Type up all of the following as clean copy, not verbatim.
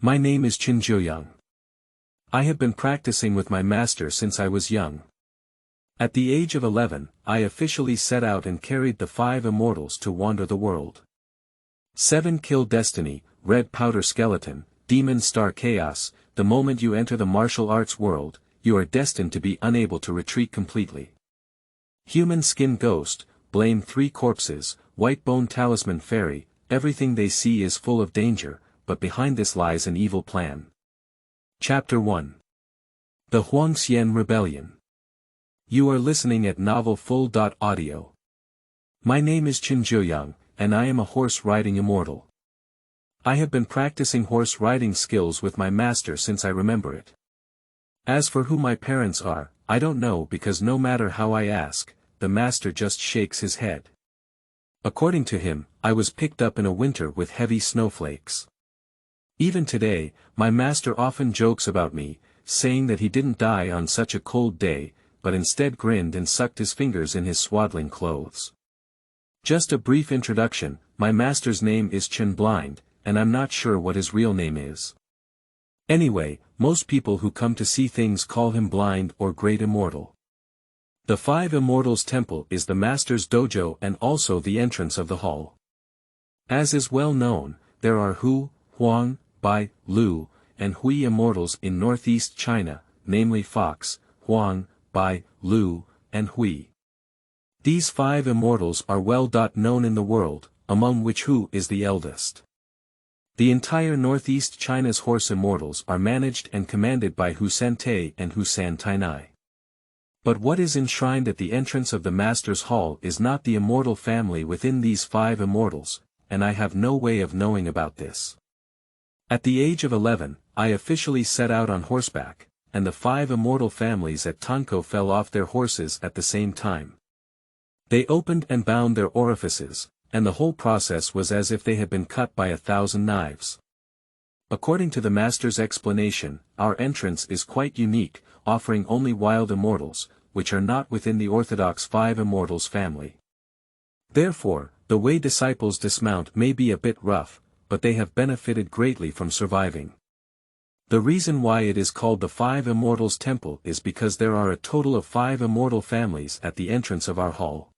My name is Chen Jiuyang. I have been practicing with my master since I was young. At the age of 11, I officially set out and carried the 5 Immortals to wander the world. 7 Kill Destiny, Red Powder Skeleton, Demon Star Chaos. The moment you enter the martial arts world, you are destined to be unable to retreat completely. Human Skin Ghost, Blame 3 Corpses, White Bone Talisman Fairy. Everything they see is full of danger, but behind this lies an evil plan. Chapter 1. The Huangxian Rebellion. You are listening at novelfull.audio. My name is Chen Jiuyang, and I am a horse riding immortal. I have been practicing horse riding skills with my master since I remember it. As for who my parents are, I don't know because no matter how I ask, the master just shakes his head. According to him, I was picked up in a winter with heavy snowflakes. Even today, my master often jokes about me, saying that he didn't die on such a cold day, but instead grinned and sucked his fingers in his swaddling clothes. Just a brief introduction, my master's name is Chen Blind, and I'm not sure what his real name is. Anyway, most people who come to see things call him Blind or Great Immortal. The 5 Immortals Temple is the master's dojo and also the entrance of the hall. As is well known, there are Huang, Bai, Lu, and Hui immortals in northeast China, namely Fox, Huang, Bai, Lu, and Hui. These 5 immortals are well known in the world, among which Hu is the eldest. The entire northeast China's horse immortals are managed and commanded by Hu Sante and Hu San Tainai. But what is enshrined at the entrance of the master's hall is not the immortal family within these 5 immortals, and I have no way of knowing about this. At the age of 11, I officially set out on horseback, and the 5 immortal families at Tanko fell off their horses at the same time. They opened and bound their orifices, and the whole process was as if they had been cut by 1,000 knives. According to the master's explanation, our entrance is quite unique, offering only wild immortals, which are not within the orthodox 5 immortals family. Therefore, the way disciples dismount may be a bit rough, but they have benefited greatly from surviving. The reason why it is called the 5 Immortals Temple is because there are a total of 5 immortal families at the entrance of our hall.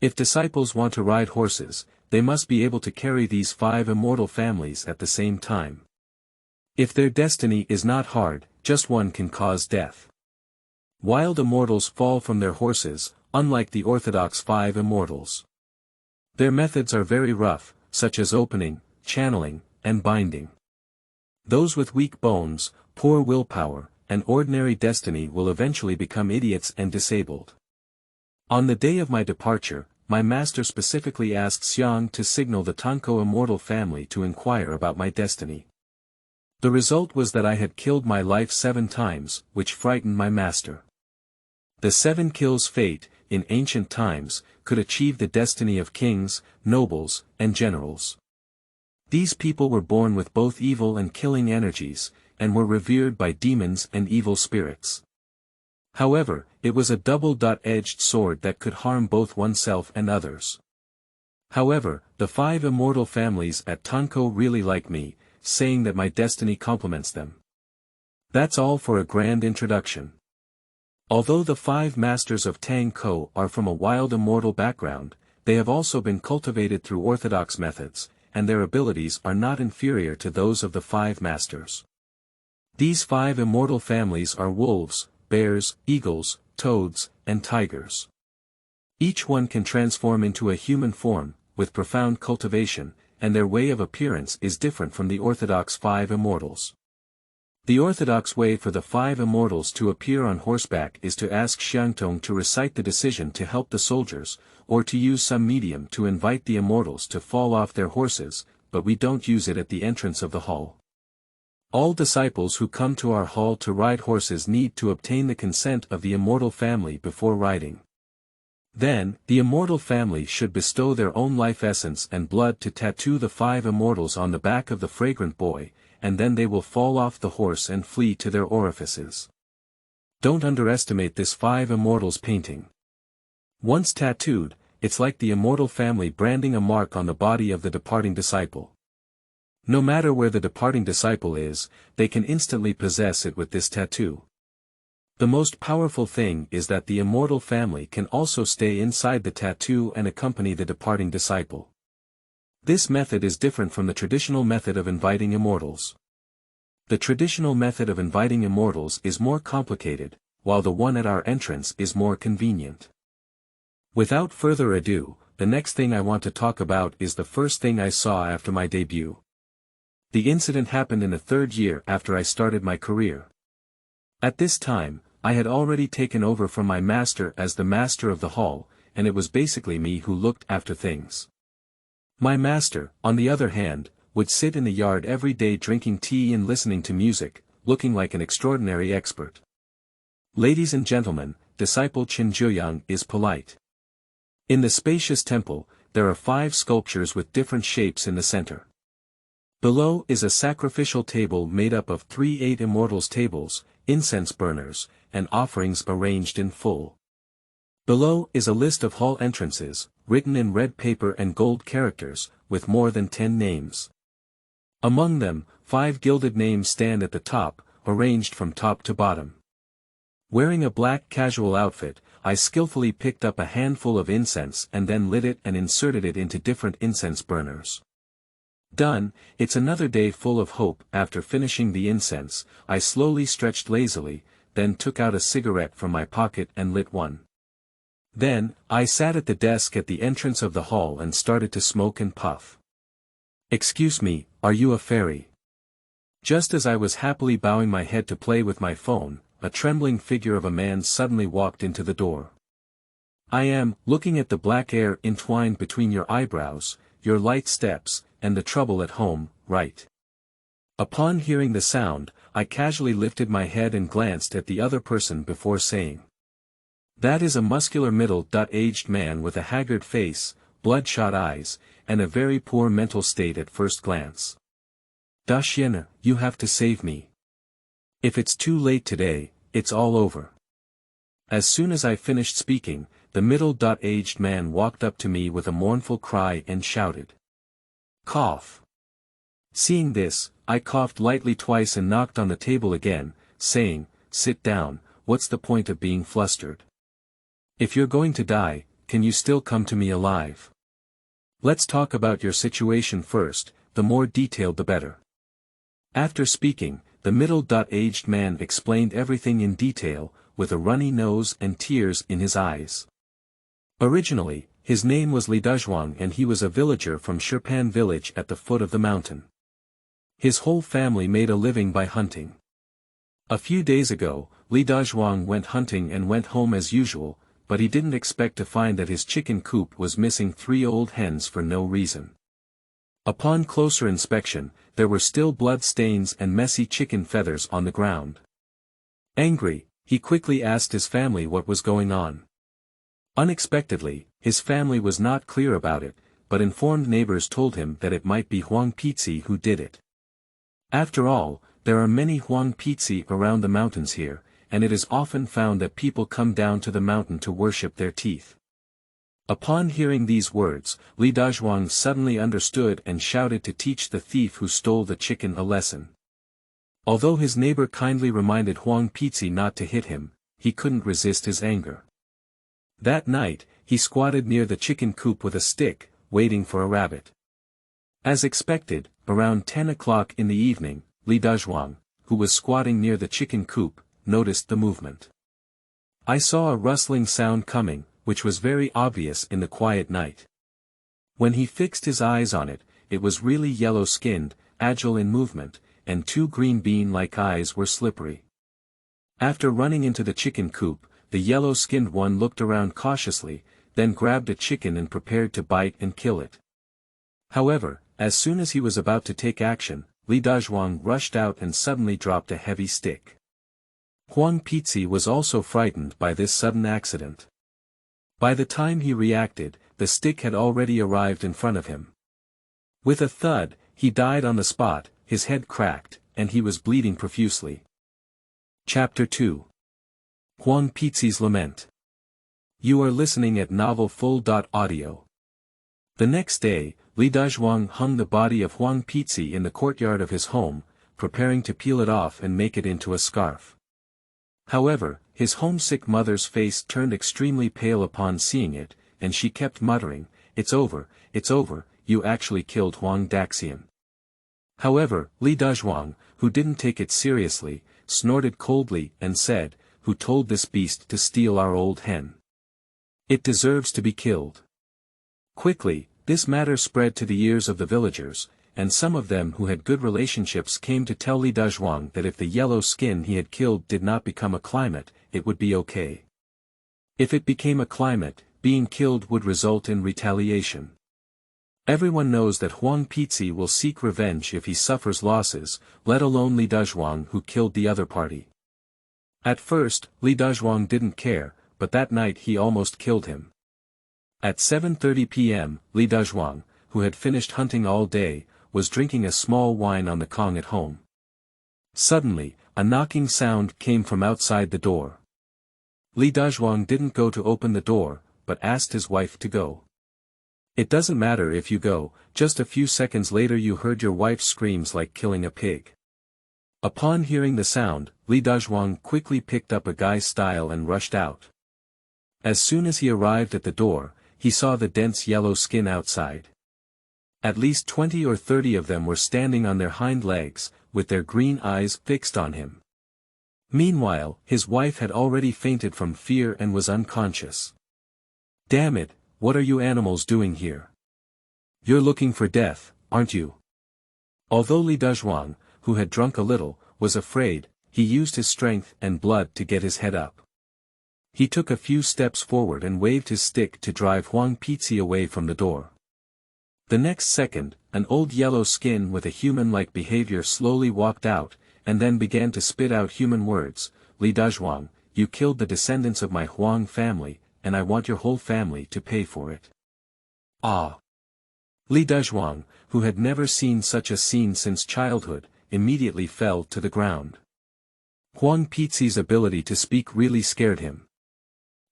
If disciples want to ride horses, they must be able to carry these 5 immortal families at the same time. If their destiny is not hard, just one can cause death. Wild immortals fall from their horses, unlike the orthodox 5 immortals. Their methods are very rough, such as opening, channeling, and binding. Those with weak bones, poor willpower, and ordinary destiny will eventually become idiots and disabled. On the day of my departure, my master specifically asked Xian to signal the Tanko immortal family to inquire about my destiny. The result was that I had killed my life 7 times, which frightened my master. The 7 kills fate, in ancient times, could achieve the destiny of kings, nobles, and generals. These people were born with both evil and killing energies, and were revered by demons and evil spirits. However, it was a double-edged sword that could harm both oneself and others. However, the 5 immortal families at Tanko really like me, saying that my destiny complements them. That's all for a grand introduction. Although the 5 masters of Tanko are from a wild immortal background, they have also been cultivated through orthodox methods, and their abilities are not inferior to those of the 5 masters. These 5 immortal families are wolves, bears, eagles, toads, and tigers. Each one can transform into a human form, with profound cultivation, and their way of appearance is different from the orthodox 5 immortals. The orthodox way for the 5 immortals to appear on horseback is to ask Xiangtong to recite the decision to help the soldiers, or to use some medium to invite the immortals to fall off their horses, but we don't use it at the entrance of the hall. All disciples who come to our hall to ride horses need to obtain the consent of the immortal family before riding. Then, the immortal family should bestow their own life essence and blood to tattoo the 5 immortals on the back of the fragrant boy, and then they will fall off the horse and flee to their orifices. Don't underestimate this 5 immortals painting. Once tattooed, it's like the immortal family branding a mark on the body of the departing disciple. No matter where the departing disciple is, they can instantly possess it with this tattoo. The most powerful thing is that the immortal family can also stay inside the tattoo and accompany the departing disciple. This method is different from the traditional method of inviting immortals. The traditional method of inviting immortals is more complicated, while the one at our entrance is more convenient. Without further ado, the next thing I want to talk about is the first thing I saw after my debut. The incident happened in the 3rd year after I started my career. At this time, I had already taken over from my master as the master of the hall, and it was basically me who looked after things. My master, on the other hand, would sit in the yard every day drinking tea and listening to music, looking like an extraordinary expert. Ladies and gentlemen, disciple Chen Jiuyang is polite. In the spacious temple, there are 5 sculptures with different shapes in the center. Below is a sacrificial table made up of 3 8 immortals tables, incense burners, and offerings arranged in full. Below is a list of hall entrances, written in red paper and gold characters, with more than 10 names. Among them, 5 gilded names stand at the top, arranged from top to bottom. Wearing a black casual outfit, I skillfully picked up a handful of incense and then lit it and inserted it into different incense burners. Done, it's another day full of hope. After finishing the incense, I slowly stretched lazily, then took out a cigarette from my pocket and lit one. Then, I sat at the desk at the entrance of the hall and started to smoke and puff. "Excuse me, are you a fairy?" Just as I was happily bowing my head to play with my phone, a trembling figure of a man suddenly walked into the door. "I am, looking at the black air entwined between your eyebrows, your light steps, and the trouble at home, right?" Upon hearing the sound, I casually lifted my head and glanced at the other person before saying, "That is a muscular middle-aged man with a haggard face, bloodshot eyes, and a very poor mental state at first glance. Xian, you have to save me. If it's too late today, it's all over." As soon as I finished speaking, the middle-aged man walked up to me with a mournful cry and shouted, "Cough." Seeing this, I coughed lightly twice and knocked on the table again, saying, "Sit down, what's the point of being flustered? If you're going to die, can you still come to me alive? Let's talk about your situation first, the more detailed the better." After speaking, the middle-aged man explained everything in detail, with a runny nose and tears in his eyes. Originally, his name was Huang and he was a villager from Shirpan village at the foot of the mountain. His whole family made a living by hunting. A few days ago, Huang went hunting and went home as usual, but he didn't expect to find that his chicken coop was missing 3 old hens for no reason. Upon closer inspection, there were still blood stains and messy chicken feathers on the ground. Angry, he quickly asked his family what was going on. Unexpectedly, his family was not clear about it, but informed neighbors told him that it might be Huang Pizi who did it. After all, there are many Huang Pizi around the mountains here, and it is often found that people come down to the mountain to worship their teeth. Upon hearing these words, Huang suddenly understood and shouted to teach the thief who stole the chicken a lesson. Although his neighbor kindly reminded Huang Pizi not to hit him, he couldn't resist his anger. That night, he squatted near the chicken coop with a stick, waiting for a rabbit. As expected, around 10 o'clock in the evening, Huang, who was squatting near the chicken coop, noticed the movement. I saw a rustling sound coming, which was very obvious in the quiet night. When he fixed his eyes on it, it was really yellow-skinned, agile in movement, and 2 green bean-like eyes were slippery. After running into the chicken coop, the yellow-skinned one looked around cautiously, then grabbed a chicken and prepared to bite and kill it. However, as soon as he was about to take action, Huang rushed out and suddenly dropped a heavy stick. Huang Pizi was also frightened by this sudden accident. By the time he reacted, the stick had already arrived in front of him. With a thud, he died on the spot, his head cracked, and he was bleeding profusely. Chapter 2. Huang Pizi's Lament. You are listening at novel full.audio. The next day, Li Dazhuang hung the body of Huang Pizi in the courtyard of his home, preparing to peel it off and make it into a scarf. However, his homesick mother's face turned extremely pale upon seeing it, and she kept muttering, it's over, you actually killed Huang Daxian. However, Li Dazhuang, who didn't take it seriously, snorted coldly and said, who told this beast to steal our old hen? It deserves to be killed. Quickly, this matter spread to the ears of the villagers, and some of them who had good relationships came to tell Li Dazhuang that if the yellow skin he had killed did not become a climate, it would be okay. If it became a climate, being killed would result in retaliation. Everyone knows that Huang Pizi will seek revenge if he suffers losses, let alone Li Dazhuang who killed the other party. At first, Li Dazhuang didn't care, but that night he almost killed him. At 7:30 p.m., Li Dazhuang, who had finished hunting all day, was drinking a small wine on the Kong at home. Suddenly, a knocking sound came from outside the door. Li Dazhuang didn't go to open the door, but asked his wife to go. It doesn't matter if you go, just a few seconds later you heard your wife's screams like killing a pig. Upon hearing the sound, Li Dazhuang quickly picked up a guy's style and rushed out. As soon as he arrived at the door, he saw the dense yellow skin outside. At least 20 or 30 of them were standing on their hind legs, with their green eyes fixed on him. Meanwhile, his wife had already fainted from fear and was unconscious. Damn it, what are you animals doing here? You're looking for death, aren't you? Although Li Dazhuang, who had drunk a little, was afraid, he used his strength and blood to get his head up. He took a few steps forward and waved his stick to drive Huang Pizi away from the door. The next second, an old yellow skin with a human-like behavior slowly walked out, and then began to spit out human words, Li Dazhuang, you killed the descendants of my Huang family, and I want your whole family to pay for it. Ah! Li Dazhuang, who had never seen such a scene since childhood, immediately fell to the ground. Huang Pizi's ability to speak really scared him.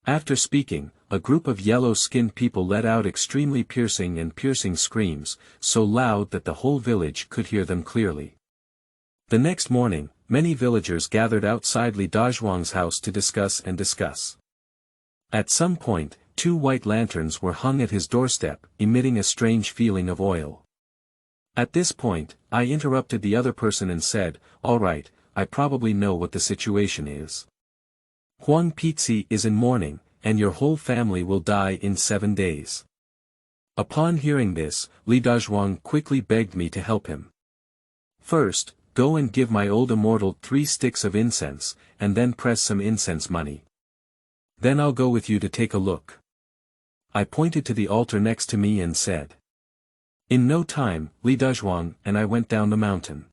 After speaking, a group of yellow-skinned people let out extremely piercing screams, so loud that the whole village could hear them clearly. The next morning, many villagers gathered outside Li Dazhuang's house to discuss. At some point, 2 white lanterns were hung at his doorstep, emitting a strange feeling of oil. At this point, I interrupted the other person and said, all right, I probably know what the situation is. Huang Pizi is in mourning, and your whole family will die in 7 days. Upon hearing this, Li Dazhuang quickly begged me to help him. First, go and give my old immortal 3 sticks of incense, and then press some incense money. Then I'll go with you to take a look. I pointed to the altar next to me and said. In no time, Li Dazhuang and I went down the mountain.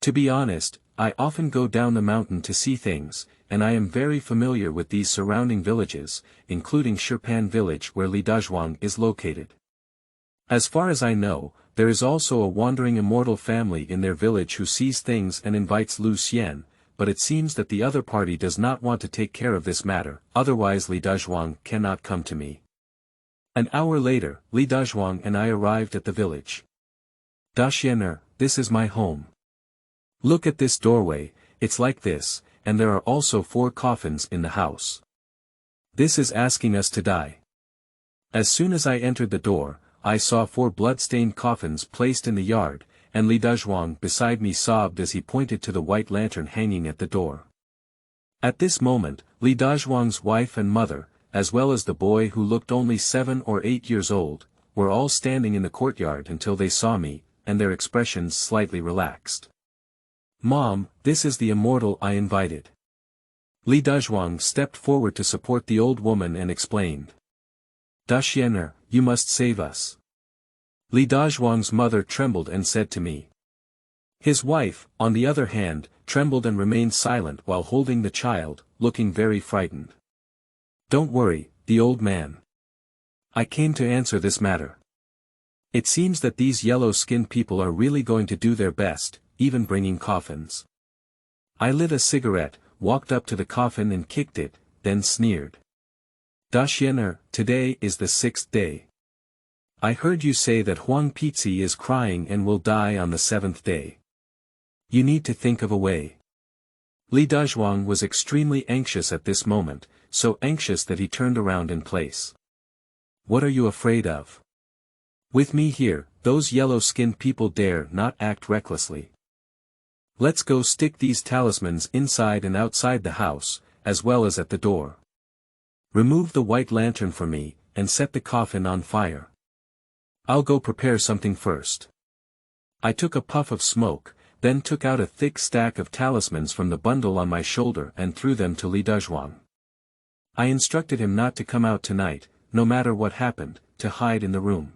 To be honest, I often go down the mountain to see things, and I am very familiar with these surrounding villages, including Shirpan village where Li Dazhuang is located. As far as I know, there is also a wandering immortal family in their village who sees things and invites Xian, but it seems that the other party does not want to take care of this matter, otherwise Li Dazhuang cannot come to me. An hour later, Li Dazhuang and I arrived at the village. Xian, this is my home. Look at this doorway, it's like this, and there are also 4 coffins in the house. This is asking us to die. As soon as I entered the door, I saw 4 blood-stained coffins placed in the yard, and Li Dazhuang beside me sobbed as he pointed to the white lantern hanging at the door. At this moment, Li Dazhuang's wife and mother, as well as the boy who looked only 7 or 8 years old, were all standing in the courtyard until they saw me, and their expressions slightly relaxed. Mom, this is the immortal I invited. Li Dazhuang stepped forward to support the old woman and explained. Xian, you must save us. Li Dazhuang's mother trembled and said to me. His wife, on the other hand, trembled and remained silent while holding the child, looking very frightened. Don't worry, the old man. I came to answer this matter. It seems that these yellow-skinned people are really going to do their best, even bringing coffins. I lit a cigarette, walked up to the coffin and kicked it, then sneered. Xian, today is the 6th day. I heard you say that Huang Pizi is crying and will die on the 7th day. You need to think of a way. Li Dazhuang was extremely anxious at this moment, so anxious that he turned around in place. What are you afraid of? With me here, those yellow-skinned people dare not act recklessly. Let's go stick these talismans inside and outside the house, as well as at the door. Remove the white lantern for me, and set the coffin on fire. I'll go prepare something first. I took a puff of smoke, then took out a thick stack of talismans from the bundle on my shoulder and threw them to Li Dazhuang. I instructed him not to come out tonight, no matter what happened, to hide in the room.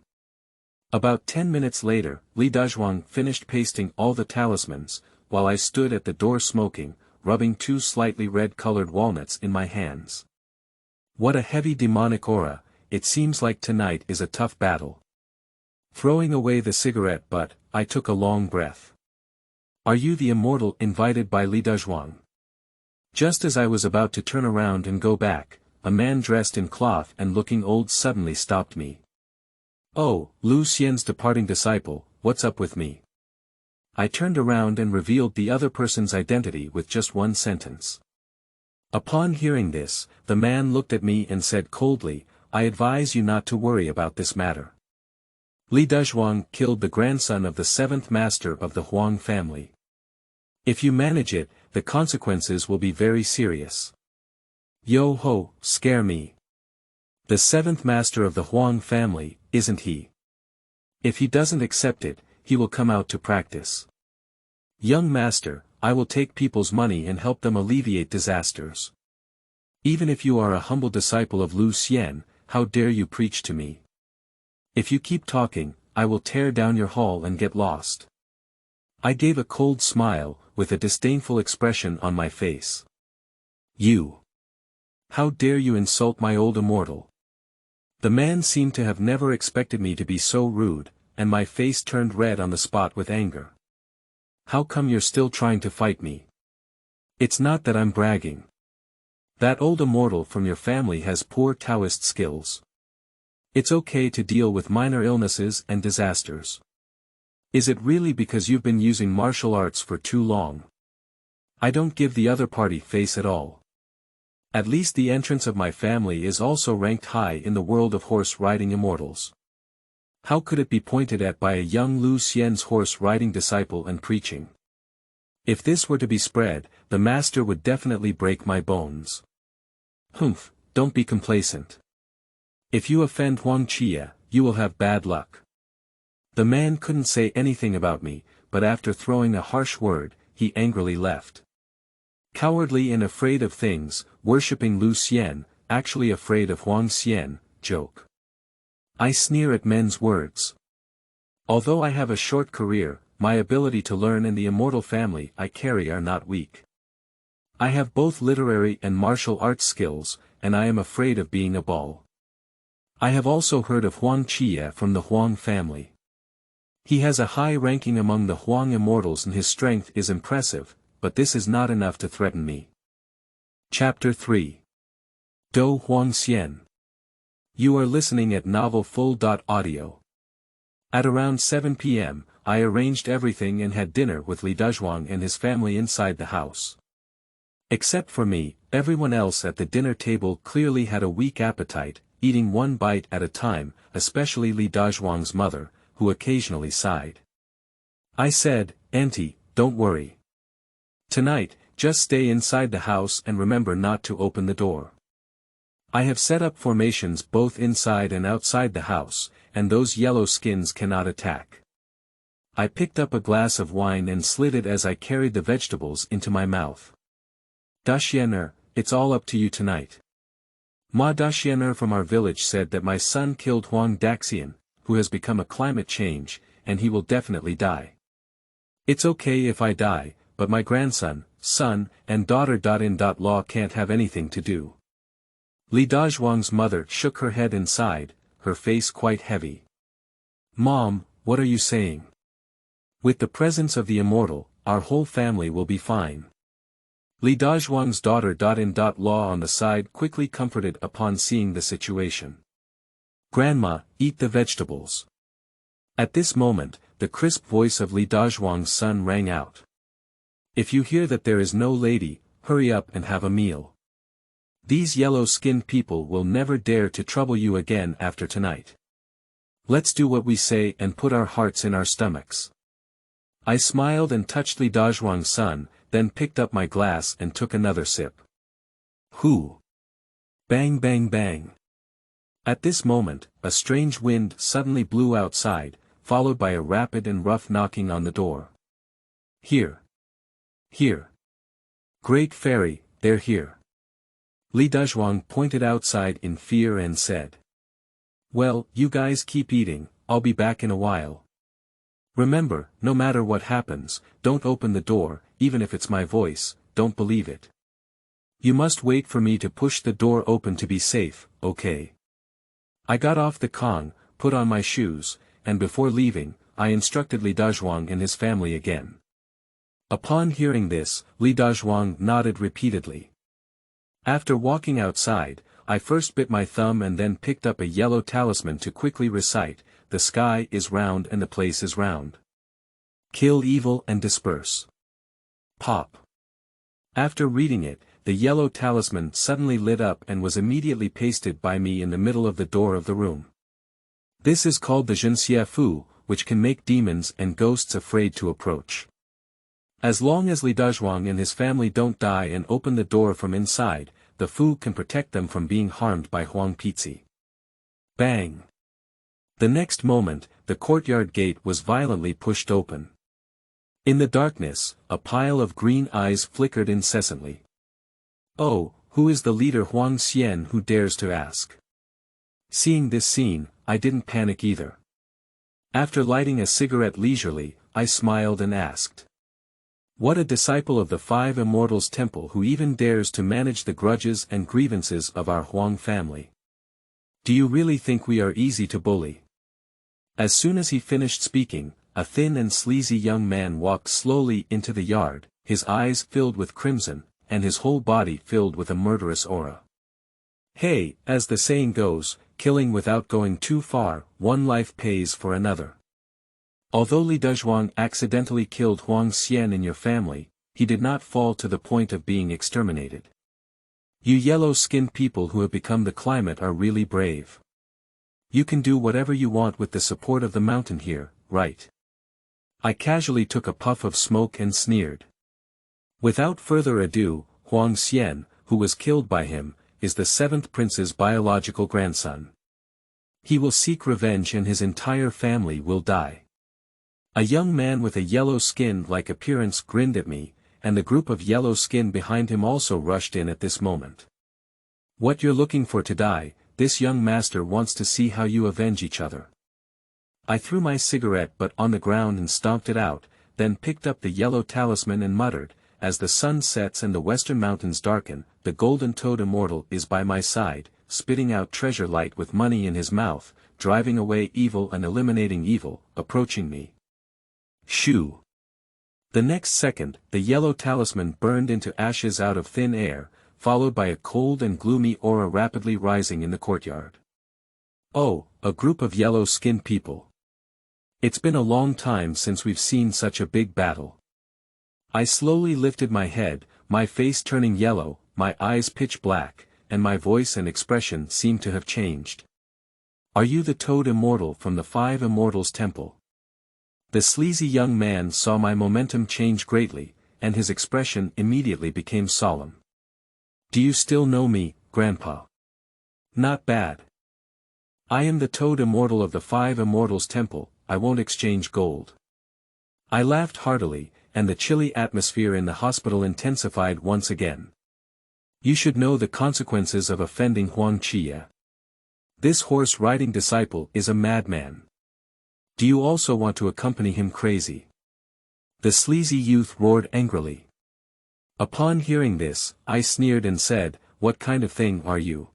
About 10 minutes later, Li Dazhuang finished pasting all the talismans, while I stood at the door smoking, rubbing 2 slightly red-colored walnuts in my hands. What a heavy demonic aura, it seems like tonight is a tough battle. Throwing away the cigarette butt, I took a long breath. Are you the immortal invited by Li Dazhuang? Just as I was about to turn around and go back, a man dressed in cloth and looking old suddenly stopped me. Oh, Lu Xian's departing disciple, what's up with me? I turned around and revealed the other person's identity with just one sentence. Upon hearing this, the man looked at me and said coldly, I advise you not to worry about this matter. Li Dazhuang killed the grandson of the 7th master of the Huang family. If you manage it, the consequences will be very serious. Yo ho, scare me. The 7th master of the Huang family, isn't he? If he doesn't accept it, he will come out to practice. Young master, I will take people's money and help them alleviate disasters. Even if you are a humble disciple of Lu Xian, how dare you preach to me? If you keep talking, I will tear down your hall and get lost. I gave a cold smile, with a disdainful expression on my face. You! How dare you insult my old immortal? The man seemed to have never expected me to be so rude, and my face turned red on the spot with anger. How come you're still trying to fight me? It's not that I'm bragging. That old immortal from your family has poor Taoist skills. It's okay to deal with minor illnesses and disasters. Is it really because you've been using martial arts for too long? I don't give the other party face at all. At least the entrance of my family is also ranked high in the world of horse-riding immortals. How could it be pointed at by a young Lu Xian's horse-riding disciple and preaching? If this were to be spread, the master would definitely break my bones. Humph, don't be complacent. If you offend Huangxian, you will have bad luck. The man couldn't say anything about me, but after throwing a harsh word, he angrily left. Cowardly and afraid of things, worshipping Lu Xian, actually afraid of Huangxian, joke. I sneer at men's words. Although I have a short career, my ability to learn and the immortal family I carry are not weak. I have both literary and martial arts skills, and I am afraid of being a ball. I have also heard of Huangxian from the Huang family. He has a high ranking among the Huang immortals and his strength is impressive, but this is not enough to threaten me. Chapter 3. Do Huangxian. You are listening at Novel Full.audio. At around 7 p.m., I arranged everything and had dinner with Li Dazhuang and his family inside the house. Except for me, everyone else at the dinner table clearly had a weak appetite, eating one bite at a time, especially Li Dazhuang's mother, who occasionally sighed. I said, Auntie, don't worry. Tonight, just stay inside the house and remember not to open the door. I have set up formations both inside and outside the house, and those yellow skins cannot attack. I picked up a glass of wine and slid it as I carried the vegetables into my mouth. Daxianer, it's all up to you tonight. Ma Daxianer from our village said that my son killed Huang Daxian, who has become a climate change, and he will definitely die. It's okay if I die, but my grandson, son, and daughter-in-law can't have anything to do. Li Dazhuang's mother shook her head and sighed, her face quite heavy. Mom, what are you saying? With the presence of the immortal, our whole family will be fine. Li Dazhuang's daughter-in-law on the side quickly comforted upon seeing the situation. Grandma, eat the vegetables. At this moment, the crisp voice of Li Dazhuang's son rang out. If you hear that there is no lady, hurry up and have a meal. These yellow-skinned people will never dare to trouble you again after tonight. Let's do what we say and put our hearts in our stomachs. I smiled and touched Li Dazhuang's son, then picked up my glass and took another sip. Hoo! Bang bang bang. At this moment, a strange wind suddenly blew outside, followed by a rapid and rough knocking on the door. Here. Here. Great Fairy, they're here. Li Dazhuang pointed outside in fear and said. Well, you guys keep eating, I'll be back in a while. Remember, no matter what happens, don't open the door, even if it's my voice, don't believe it. You must wait for me to push the door open to be safe, okay? I got off the Kong, put on my shoes, and before leaving, I instructed Li Dazhuang and his family again. Upon hearing this, Li Dazhuang nodded repeatedly. After walking outside, I first bit my thumb and then picked up a yellow talisman to quickly recite, the sky is round and the place is round. Kill evil and disperse. Pop. After reading it, the yellow talisman suddenly lit up and was immediately pasted by me in the middle of the door of the room. This is called the Zhenxie Fu, which can make demons and ghosts afraid to approach. As long as Li Dazhuang and his family don't die and open the door from inside, the Fu can protect them from being harmed by Huang Pizi. Bang! The next moment, the courtyard gate was violently pushed open. In the darkness, a pile of green eyes flickered incessantly. Oh, who is the leader Huangxian who dares to ask? Seeing this scene, I didn't panic either. After lighting a cigarette leisurely, I smiled and asked. What a disciple of the Five Immortals temple who even dares to manage the grudges and grievances of our Huang family. Do you really think we are easy to bully? As soon as he finished speaking, a thin and sleazy young man walked slowly into the yard, his eyes filled with crimson, and his whole body filled with a murderous aura. Hey, as the saying goes, killing without going too far, one life pays for another. Although Li Dazhuang accidentally killed Huangxian in your family, he did not fall to the point of being exterminated. You yellow-skinned people who have become the climate are really brave. You can do whatever you want with the support of the mountain here, right? I casually took a puff of smoke and sneered. Without further ado, Huangxian, who was killed by him, is the 7th prince's biological grandson. He will seek revenge and his entire family will die. A young man with a yellow-skin-like appearance grinned at me, and the group of yellow skin behind him also rushed in at this moment. What you're looking for to die, this young master wants to see how you avenge each other. I threw my cigarette butt on the ground and stomped it out, then picked up the yellow talisman and muttered, as the sun sets and the western mountains darken, the golden toad immortal is by my side, spitting out treasure light with money in his mouth, driving away evil and eliminating evil, approaching me. Shoo! The next second, the yellow talisman burned into ashes out of thin air, followed by a cold and gloomy aura rapidly rising in the courtyard. Oh, a group of yellow-skinned people. It's been a long time since we've seen such a big battle. I slowly lifted my head, my face turning yellow, my eyes pitch black, and my voice and expression seemed to have changed. Are you the Toad Immortal from the Five Immortals temple? The sleazy young man saw my momentum change greatly, and his expression immediately became solemn. Do you still know me, Grandpa? Not bad. I am the Toad Immortal of the Five Immortals temple, I won't exchange gold. I laughed heartily, and the chilly atmosphere in the hospital intensified once again. You should know the consequences of offending Huangxian. This horse-riding disciple is a madman. Do you also want to accompany him crazy? The sleazy youth roared angrily. Upon hearing this, I sneered and said, what kind of thing are you?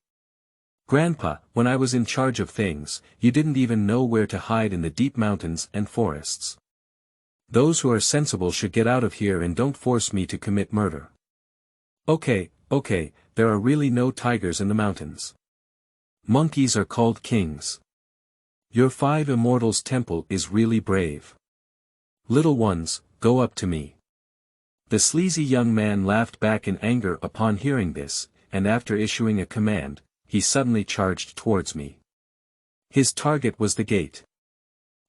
Grandpa, when I was in charge of things, you didn't even know where to hide in the deep mountains and forests. Those who are sensible should get out of here and don't force me to commit murder. Okay, there are really no tigers in the mountains. Monkeys are called kings. Your Five Immortals temple is really brave. Little ones, go up to me. The sleazy young man laughed back in anger upon hearing this, and after issuing a command, he suddenly charged towards me. His target was the gate.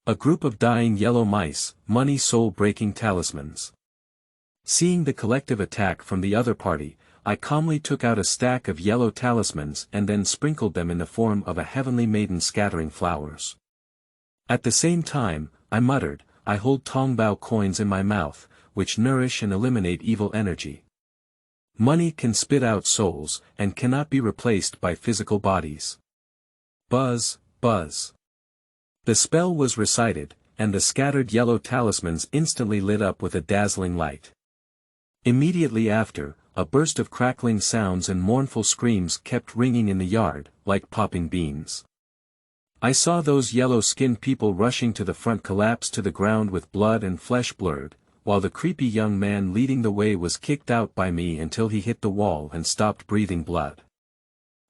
A group of dying yellow mice, money soul-breaking talismans. Seeing the collective attack from the other party, I calmly took out a stack of yellow talismans and then sprinkled them in the form of a heavenly maiden scattering flowers. At the same time, I muttered, I hold Tongbao coins in my mouth, which nourish and eliminate evil energy. Money can spit out souls, and cannot be replaced by physical bodies. Buzz, buzz. The spell was recited, and the scattered yellow talismans instantly lit up with a dazzling light. Immediately after, a burst of crackling sounds and mournful screams kept ringing in the yard, like popping beans. I saw those yellow-skinned people rushing to the front collapse to the ground with blood and flesh blurred, while the creepy young man leading the way was kicked out by me until he hit the wall and stopped breathing blood.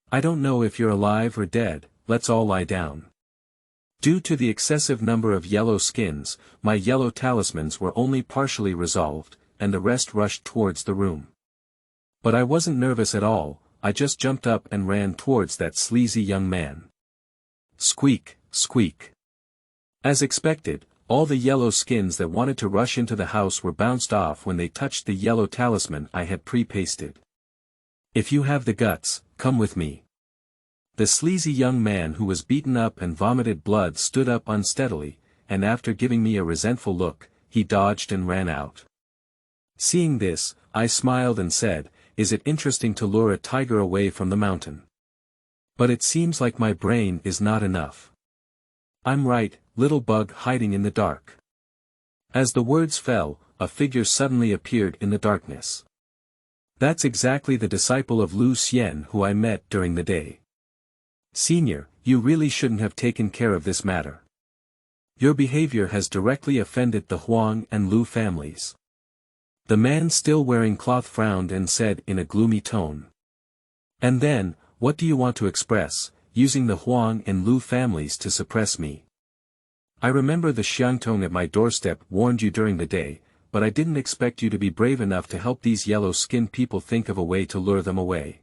I don't know if you're alive or dead, let's all lie down. Due to the excessive number of yellow skins, my yellow talismans were only partially resolved, and the rest rushed towards the room. But I wasn't nervous at all, I just jumped up and ran towards that sleazy young man. Squeak, squeak. As expected, all the yellow skins that wanted to rush into the house were bounced off when they touched the yellow talisman I had pre-pasted. If you have the guts, come with me. The sleazy young man who was beaten up and vomited blood stood up unsteadily, and after giving me a resentful look, he dodged and ran out. Seeing this, I smiled and said, is it interesting to lure a tiger away from the mountain? But it seems like my brain is not enough. I'm right, little bug hiding in the dark. As the words fell, a figure suddenly appeared in the darkness. That's exactly the disciple of Xian who I met during the day. Senior, you really shouldn't have taken care of this matter. Your behavior has directly offended the Huang and Lu families. The man still wearing cloth frowned and said in a gloomy tone. And then, what do you want to express, using the Huang and Lu families to suppress me? I remember the Xiangtong at my doorstep warned you during the day, but I didn't expect you to be brave enough to help these yellow-skinned people think of a way to lure them away.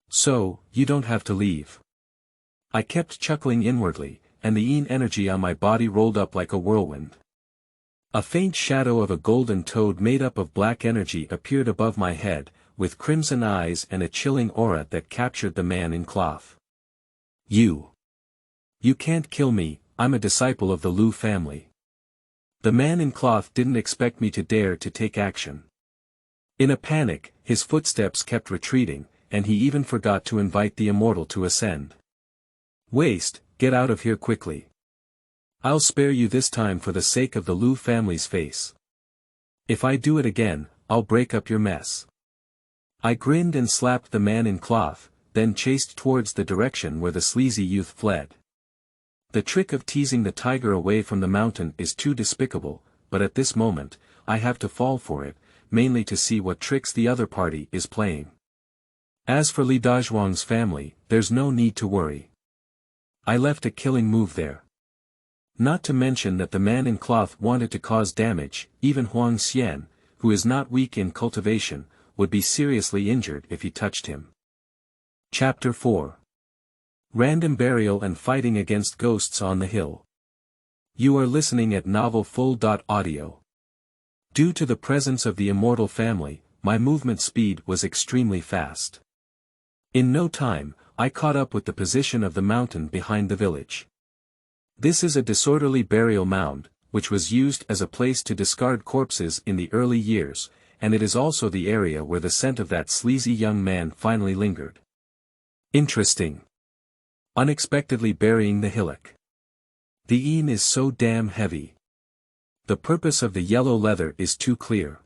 So, you don't have to leave. I kept chuckling inwardly, and the yin energy on my body rolled up like a whirlwind. A faint shadow of a golden toad made up of black energy appeared above my head, with crimson eyes and a chilling aura that captured the man in cloth. You can't kill me, I'm a disciple of the Lu family. The man in cloth didn't expect me to dare to take action. In a panic, his footsteps kept retreating, and he even forgot to invite the immortal to ascend. Waste, get out of here quickly. I'll spare you this time for the sake of the Lu family's face. If I do it again, I'll break up your mess. I grinned and slapped the man in cloth, then chased towards the direction where the sleazy youth fled. The trick of teasing the tiger away from the mountain is too despicable, but at this moment, I have to fall for it, mainly to see what tricks the other party is playing. As for Li Dazhuang's family, there's no need to worry. I left a killing move there. Not to mention that the man in cloth wanted to cause damage, even Huangxian, who is not weak in cultivation, would be seriously injured if he touched him. Chapter 4. Random Burial and Fighting Against Ghosts on the Hill. You are listening at novelfull.audio. Due to the presence of the immortal family, my movement speed was extremely fast. In no time, I caught up with the position of the mountain behind the village. This is a disorderly burial mound, which was used as a place to discard corpses in the early years, and it is also the area where the scent of that sleazy young man finally lingered. Interesting. Unexpectedly burying the hillock. The yin is so damn heavy. The purpose of the yellow leather is too clear.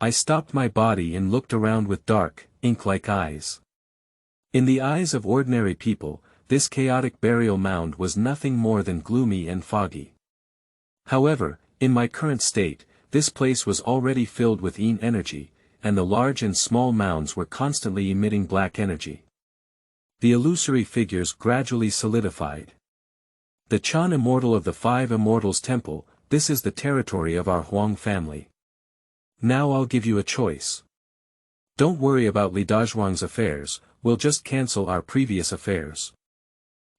I stopped my body and looked around with dark, ink-like eyes. In the eyes of ordinary people, this chaotic burial mound was nothing more than gloomy and foggy. However, in my current state, this place was already filled with yin energy, and the large and small mounds were constantly emitting black energy. The illusory figures gradually solidified. The Chen immortal of the Five Immortals Temple, this is the territory of our Huang family. Now I'll give you a choice. Don't worry about Li Dazhuang's affairs, we'll just cancel our previous affairs.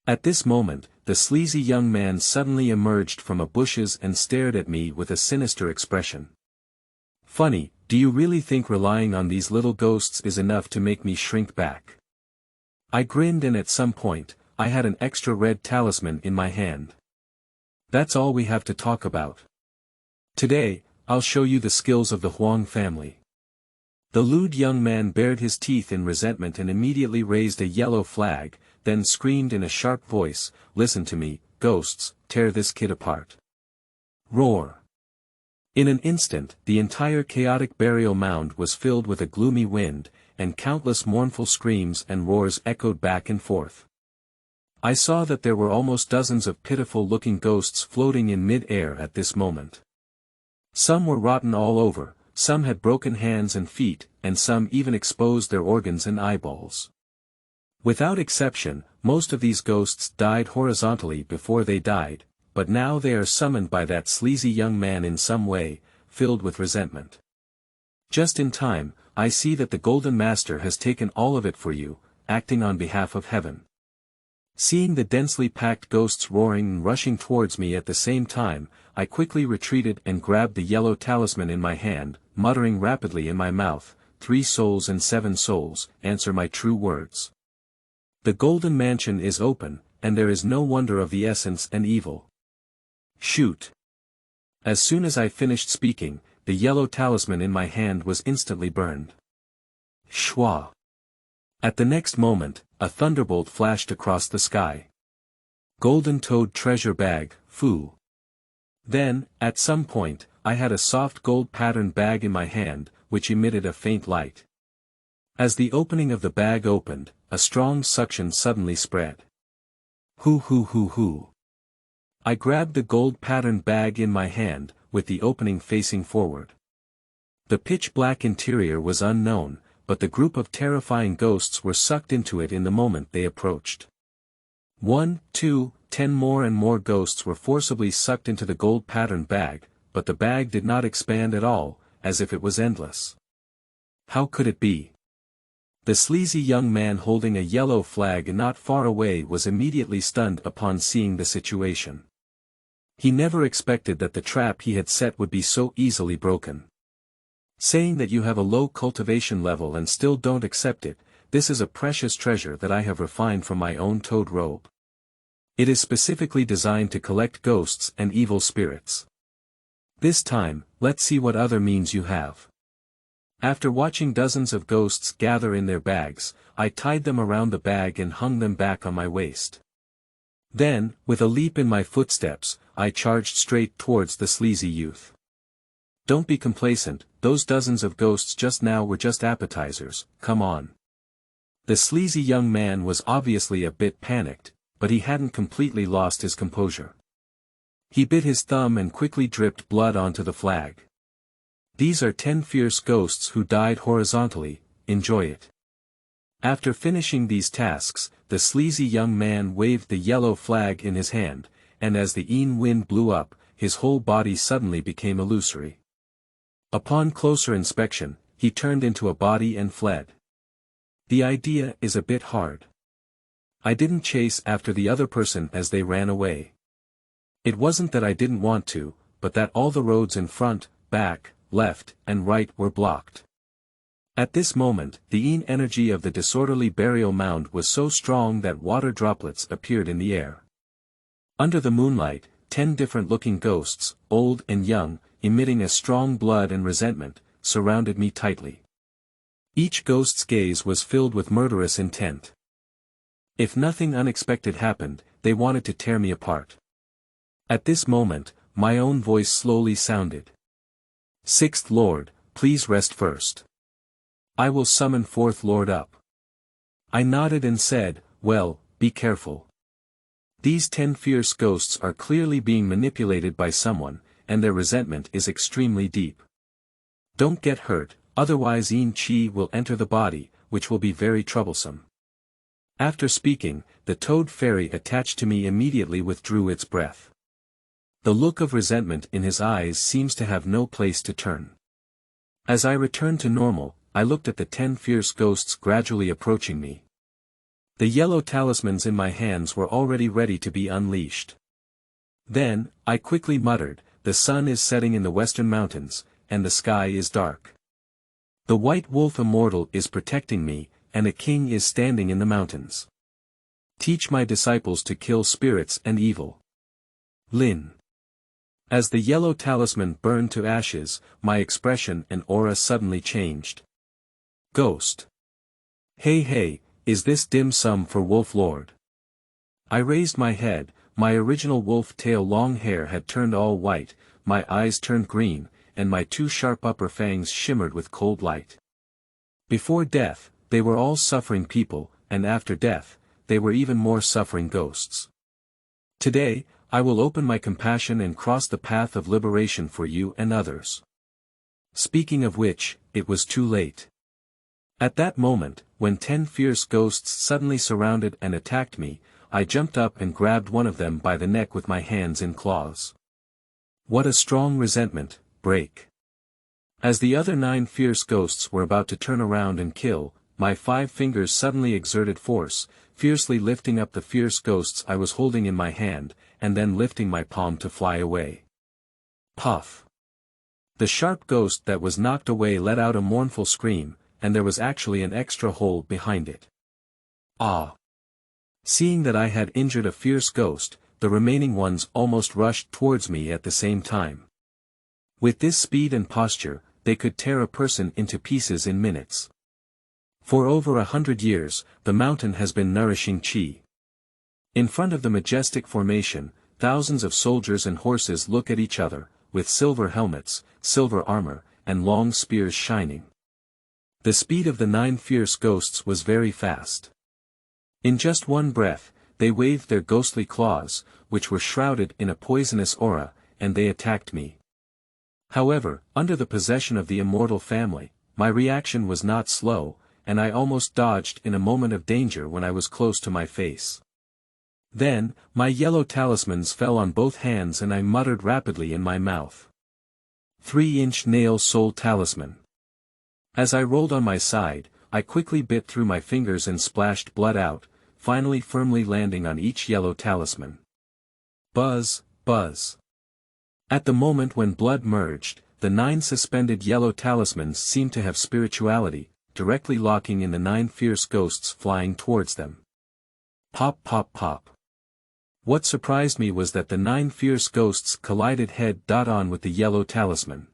At this moment, the sleazy young man suddenly emerged from a bushes and stared at me with a sinister expression. Funny, do you really think relying on these little ghosts is enough to make me shrink back? I grinned, and at some point, I had an extra red talisman in my hand. That's all we have to talk about. Today, I'll show you the skills of the Huang family. The lewd young man bared his teeth in resentment and immediately raised a yellow flag, then screamed in a sharp voice, "Listen to me, ghosts, tear this kid apart." Roar. In an instant, the entire chaotic burial mound was filled with a gloomy wind, and countless mournful screams and roars echoed back and forth. I saw that there were almost dozens of pitiful-looking ghosts floating in mid-air at this moment. Some were rotten all over, some had broken hands and feet, and some even exposed their organs and eyeballs. Without exception, most of these ghosts died horizontally before they died, but now they are summoned by that sleazy young man in some way, filled with resentment. Just in time, I see that the Golden Master has taken all of it for you, acting on behalf of heaven. Seeing the densely packed ghosts roaring and rushing towards me at the same time, I quickly retreated and grabbed the yellow talisman in my hand, muttering rapidly in my mouth, 3 souls and 7 souls, answer my true words. The golden mansion is open, and there is no wonder of the essence and evil. Shoot. As soon as I finished speaking, the yellow talisman in my hand was instantly burned. Shwa. At the next moment, a thunderbolt flashed across the sky. Golden toad treasure bag, foo. Then, at some point, I had a soft gold-patterned bag in my hand, which emitted a faint light. As the opening of the bag opened, a strong suction suddenly spread. Hoo hoo hoo hoo. I grabbed the gold-patterned bag in my hand, with the opening facing forward. The pitch-black interior was unknown, but the group of terrifying ghosts were sucked into it in the moment they approached. 1, 2, 10 more and more ghosts were forcibly sucked into the gold-patterned bag, but the bag did not expand at all, as if it was endless. How could it be? The sleazy young man holding a yellow flag not far away was immediately stunned upon seeing the situation. He never expected that the trap he had set would be so easily broken. Saying that you have a low cultivation level and still don't accept it, this is a precious treasure that I have refined from my own toad robe. It is specifically designed to collect ghosts and evil spirits. This time, let's see what other means you have. After watching dozens of ghosts gather in their bags, I tied them around the bag and hung them back on my waist. Then, with a leap in my footsteps, I charged straight towards the sleazy youth. Don't be complacent, those dozens of ghosts just now were just appetizers, come on. The sleazy young man was obviously a bit panicked, but he hadn't completely lost his composure. He bit his thumb and quickly dripped blood onto the flag. These are 10 fierce ghosts who died horizontally, enjoy it. After finishing these tasks, the sleazy young man waved the yellow flag in his hand, and as the wind blew up, his whole body suddenly became illusory. Upon closer inspection, he turned into a body and fled. The idea is a bit hard. I didn't chase after the other person as they ran away. It wasn't that I didn't want to, but that all the roads in front, back, left, and right were blocked. At this moment, the energy of the disorderly burial mound was so strong that water droplets appeared in the air. Under the moonlight, 10 different-looking ghosts, old and young, emitting a strong blood and resentment, surrounded me tightly. Each ghost's gaze was filled with murderous intent. If nothing unexpected happened, they wanted to tear me apart. At this moment, my own voice slowly sounded. "Sixth Lord, please rest first. I will summon Fourth Lord up." I nodded and said, "Well, be careful. These 10 fierce ghosts are clearly being manipulated by someone, and their resentment is extremely deep. Don't get hurt, otherwise Yin Qi will enter the body, which will be very troublesome." After speaking, the toad fairy attached to me immediately withdrew its breath. The look of resentment in his eyes seems to have no place to turn. As I returned to normal, I looked at the 10 fierce ghosts gradually approaching me. The yellow talismans in my hands were already ready to be unleashed. Then, I quickly muttered, the sun is setting in the western mountains, and the sky is dark. The white wolf immortal is protecting me, and a king is standing in the mountains. Teach my disciples to kill spirits and evil. Lin. As the yellow talisman burned to ashes, my expression and aura suddenly changed. Ghost. Hey, is this dim sum for Wolf Lord? I raised my head, my original wolf tail long hair had turned all white, my eyes turned green, and my 2 sharp upper fangs shimmered with cold light. Before death, they were all suffering people, and after death, they were even more suffering ghosts. Today, I will open my compassion and cross the path of liberation for you and others. Speaking of which, it was too late. At that moment, when 10 fierce ghosts suddenly surrounded and attacked me, I jumped up and grabbed one of them by the neck with my hands in claws. What a strong resentment, break. As the other 9 fierce ghosts were about to turn around and kill, my 5 fingers suddenly exerted force, fiercely lifting up the fierce ghosts I was holding in my hand, and then lifting my palm to fly away. Puff. The sharp ghost that was knocked away let out a mournful scream, and there was actually an extra hole behind it. Ah! Seeing that I had injured a fierce ghost, the remaining ones almost rushed towards me at the same time. With this speed and posture, they could tear a person into pieces in minutes. For over 100 years, the mountain has been nourishing qi. In front of the majestic formation, thousands of soldiers and horses look at each other, with silver helmets, silver armor, and long spears shining. The speed of the 9 fierce ghosts was very fast. In just one breath, they waved their ghostly claws, which were shrouded in a poisonous aura, and they attacked me. However, under the possession of the immortal family, my reaction was not slow, and I almost dodged in a moment of danger when I was close to my face. Then, my yellow talismans fell on both hands and I muttered rapidly in my mouth. 3-inch nail soul talisman. As I rolled on my side, I quickly bit through my fingers and splashed blood out, finally firmly landing on each yellow talisman. Buzz, buzz. At the moment when blood merged, the 9 suspended yellow talismans seemed to have spirituality, directly locking in the 9 fierce ghosts flying towards them. Pop pop pop. What surprised me was that the 9 fierce ghosts collided head-on with the yellow talisman.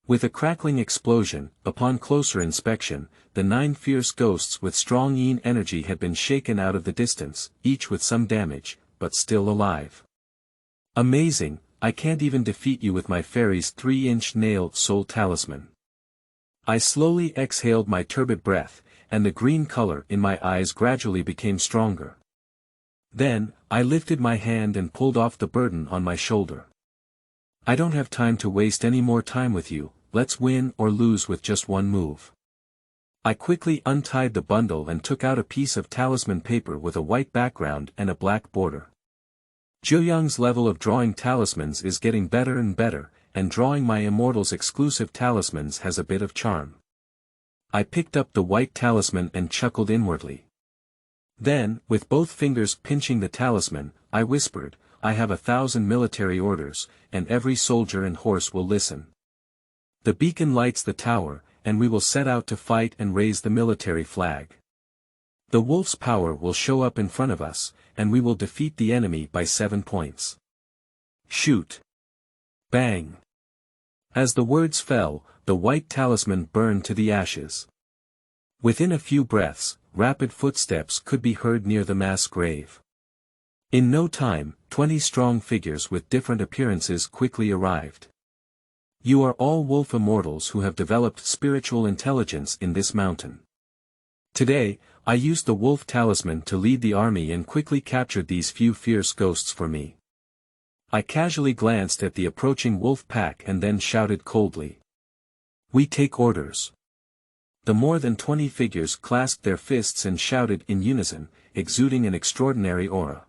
With a crackling explosion, upon closer inspection, the 9 fierce ghosts with strong yin energy had been shaken out of the distance, each with some damage, but still alive. Amazing, I can't even defeat you with my fairy's 3-inch nail soul talisman. I slowly exhaled my turbid breath, and the green color in my eyes gradually became stronger. Then, I lifted my hand and pulled off the burden on my shoulder. I don't have time to waste any more time with you, let's win or lose with just one move. I quickly untied the bundle and took out a piece of talisman paper with a white background and a black border. Jiuyang's level of drawing talismans is getting better and better, and drawing my immortal's exclusive talismans has a bit of charm. I picked up the white talisman and chuckled inwardly. Then, with both fingers pinching the talisman, I whispered, I have 1,000 military orders, and every soldier and horse will listen. The beacon lights the tower, and we will set out to fight and raise the military flag. The wolf's power will show up in front of us, and we will defeat the enemy by 7 points. Shoot! Bang! As the words fell, the white talisman burned to the ashes. Within a few breaths, rapid footsteps could be heard near the mass grave. In no time, 20 strong figures with different appearances quickly arrived. You are all wolf immortals who have developed spiritual intelligence in this mountain. Today, I used the wolf talisman to lead the army and quickly captured these few fierce ghosts for me. I casually glanced at the approaching wolf pack and then shouted coldly. We take orders. The more than 20 figures clasped their fists and shouted in unison, exuding an extraordinary aura.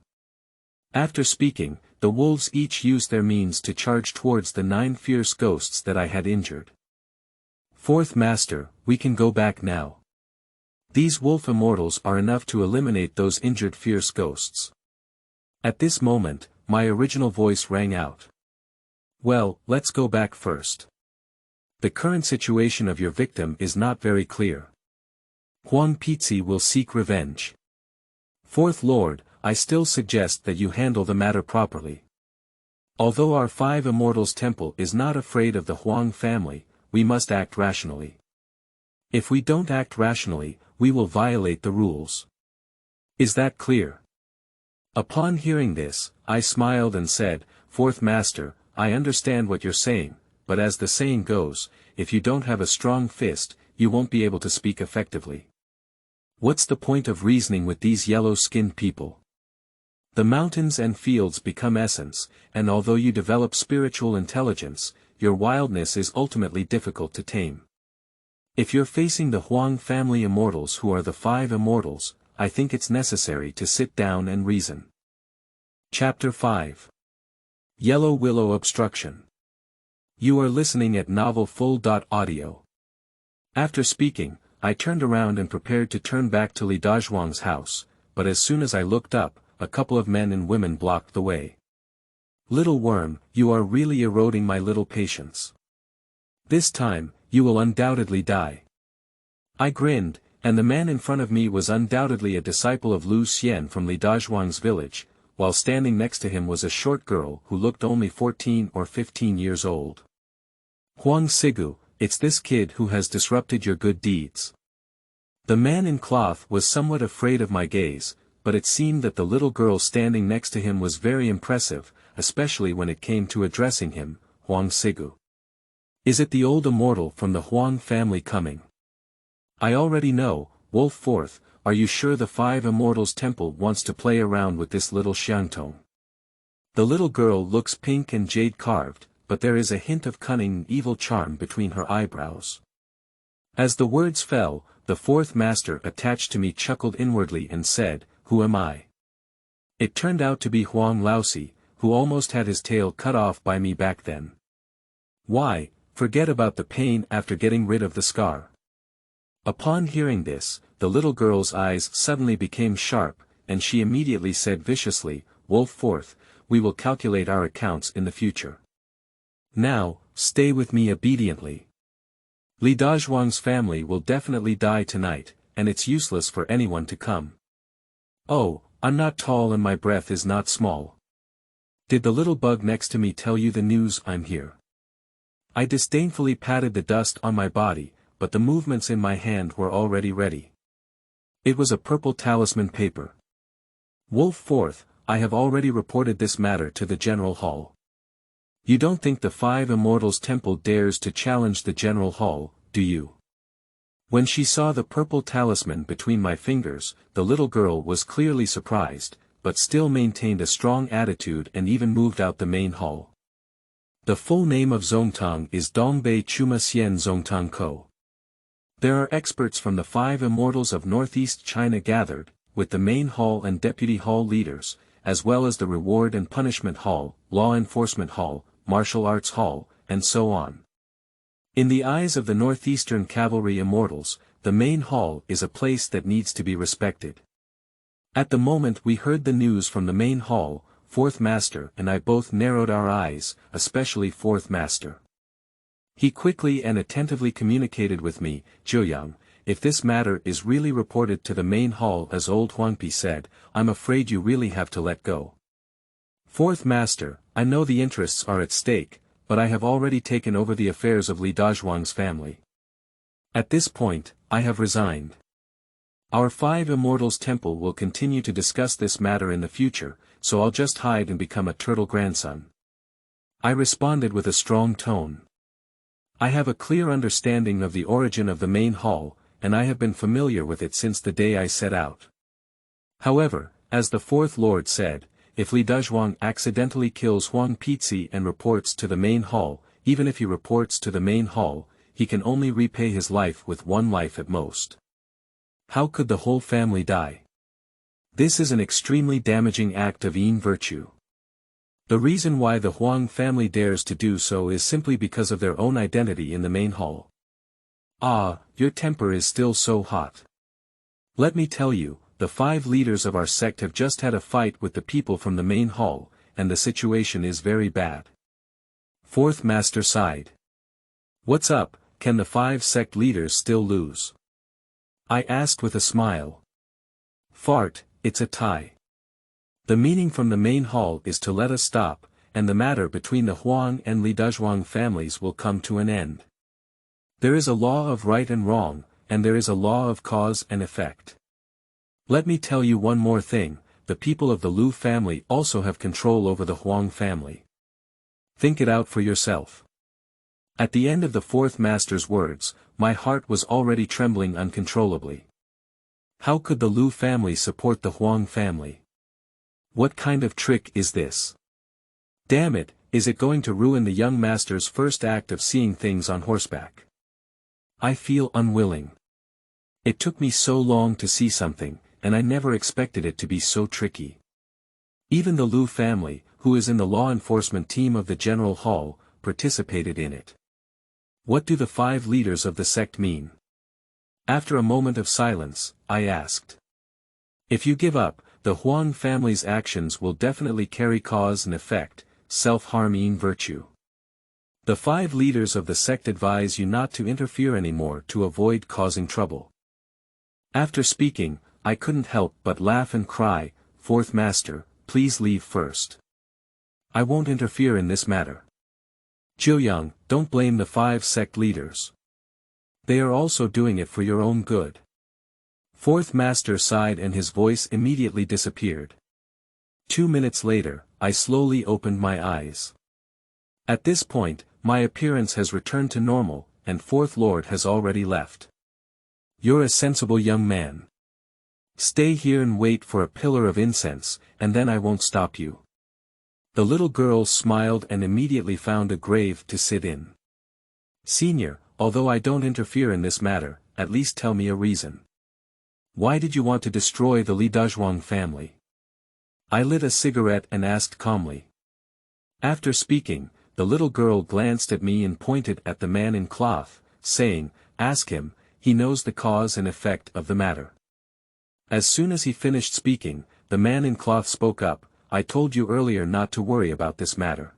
After speaking, the wolves each used their means to charge towards the 9 fierce ghosts that I had injured. Fourth Master, we can go back now. These wolf immortals are enough to eliminate those injured fierce ghosts. At this moment, my original voice rang out. Well, let's go back first. The current situation of your victim is not very clear. Huang Pizi will seek revenge. Fourth Lord, I still suggest that you handle the matter properly. Although our Five Immortals Temple is not afraid of the Huang family, we must act rationally. If we don't act rationally, we will violate the rules. Is that clear? Upon hearing this, I smiled and said, Fourth Master, I understand what you're saying, but as the saying goes, if you don't have a strong fist, you won't be able to speak effectively. What's the point of reasoning with these yellow-skinned people? The mountains and fields become essence, and although you develop spiritual intelligence, your wildness is ultimately difficult to tame. If you're facing the Huang family immortals who are the Five Immortals, I think it's necessary to sit down and reason. Chapter 5. Yellow Willow Obstruction. You are listening at Novel Full.audio. After speaking, I turned around and prepared to turn back to Li Dazhuang's house, but as soon as I looked up, a couple of men and women blocked the way. Little worm, you are really eroding my little patience. This time, you will undoubtedly die. I grinned, and the man in front of me was undoubtedly a disciple of Xian from Li Dazhuang's village, while standing next to him was a short girl who looked only 14 or 15 years old. Huang Sigu, it's this kid who has disrupted your good deeds. The man in cloth was somewhat afraid of my gaze, but it seemed that the little girl standing next to him was very impressive, especially when it came to addressing him, Huang Sigu. Is it the old immortal from the Huang family coming? I already know, Wolf Fourth, are you sure the Five Immortals Temple wants to play around with this little Xiangtong? The little girl looks pink and jade-carved, but there is a hint of cunning and evil charm between her eyebrows. As the words fell, the Fourth Master attached to me chuckled inwardly and said, Who am I? It turned out to be Huang Laosi, who almost had his tail cut off by me back then. Why, forget about the pain after getting rid of the scar. Upon hearing this, the little girl's eyes suddenly became sharp, and she immediately said viciously, Wolf Fourth, we will calculate our accounts in the future. Now, stay with me obediently. Li Dazhuang's family will definitely die tonight, and it's useless for anyone to come. Oh, I'm not tall and my breath is not small. Did the little bug next to me tell you the news? I'm here. I disdainfully patted the dust on my body, but the movements in my hand were already ready. It was a purple talisman paper. Wolf Fourth, I have already reported this matter to the General Hall. You don't think the Five Immortals Temple dares to challenge the General Hall, do you? When she saw the purple talisman between my fingers, the little girl was clearly surprised, but still maintained a strong attitude and even moved out the main hall. The full name of Zongtang is Dongbei Chuma Xian Zongtang Ko. There are experts from the Five Immortals of Northeast China gathered, with the main hall and deputy hall leaders, as well as the reward and punishment hall, law enforcement hall, martial arts hall, and so on. In the eyes of the Northeastern Cavalry Immortals, the main hall is a place that needs to be respected. At the moment we heard the news from the main hall, Fourth Master and I both narrowed our eyes, especially Fourth Master. He quickly and attentively communicated with me, Jiuyang, if this matter is really reported to the main hall as old Huangpi said, I'm afraid you really have to let go. Fourth Master, I know the interests are at stake, but I have already taken over the affairs of Li Dazhuang's family. At this point, I have resigned. Our Five Immortals Temple will continue to discuss this matter in the future, so I'll just hide and become a turtle grandson. I responded with a strong tone. I have a clear understanding of the origin of the main hall, and I have been familiar with it since the day I set out. However, as the Fourth Lord said, if Li Dazhuang accidentally kills Huang Pizi and reports to the main hall, even if he reports to the main hall, he can only repay his life with one life at most. How could the whole family die? This is an extremely damaging act of yin virtue. The reason why the Huang family dares to do so is simply because of their own identity in the main hall. Ah, your temper is still so hot. Let me tell you, the 5 leaders of our sect have just had a fight with the people from the main hall, and the situation is very bad. 4th Master sighed. What's up, can the 5 sect leaders still lose? I asked with a smile. Fart, it's a tie. The meaning from the main hall is to let us stop, and the matter between the Huang and Li-Dezhuang families will come to an end. There is a law of right and wrong, and there is a law of cause and effect. Let me tell you one more thing, the people of the Lu family also have control over the Huang family. Think it out for yourself. At the end of the 4th Master's words, my heart was already trembling uncontrollably. How could the Lu family support the Huang family? What kind of trick is this? Damn it, is it going to ruin the young master's first act of seeing things on horseback? I feel unwilling. It took me so long to see something, and I never expected it to be so tricky. Even the Lu family, who is in the law enforcement team of the General Hall, participated in it. What do the 5 leaders of the sect mean? After a moment of silence, I asked. If you give up, the Huang family's actions will definitely carry cause and effect, self-harm yin virtue. The 5 leaders of the sect advise you not to interfere anymore to avoid causing trouble. After speaking, I couldn't help but laugh and cry, 4th Master, please leave first. I won't interfere in this matter. Jiuyang, don't blame the 5 sect leaders. They are also doing it for your own good. 4th Master sighed and his voice immediately disappeared. 2 minutes later, I slowly opened my eyes. At this point, my appearance has returned to normal, and 4th Lord has already left. You're a sensible young man. Stay here and wait for a pillar of incense, and then I won't stop you. The little girl smiled and immediately found a grave to sit in. Senior, although I don't interfere in this matter, at least tell me a reason. Why did you want to destroy the Li-Dezhuang family? I lit a cigarette and asked calmly. After speaking, the little girl glanced at me and pointed at the man in cloth, saying, ask him, he knows the cause and effect of the matter. As soon as he finished speaking, the man in cloth spoke up, I told you earlier not to worry about this matter.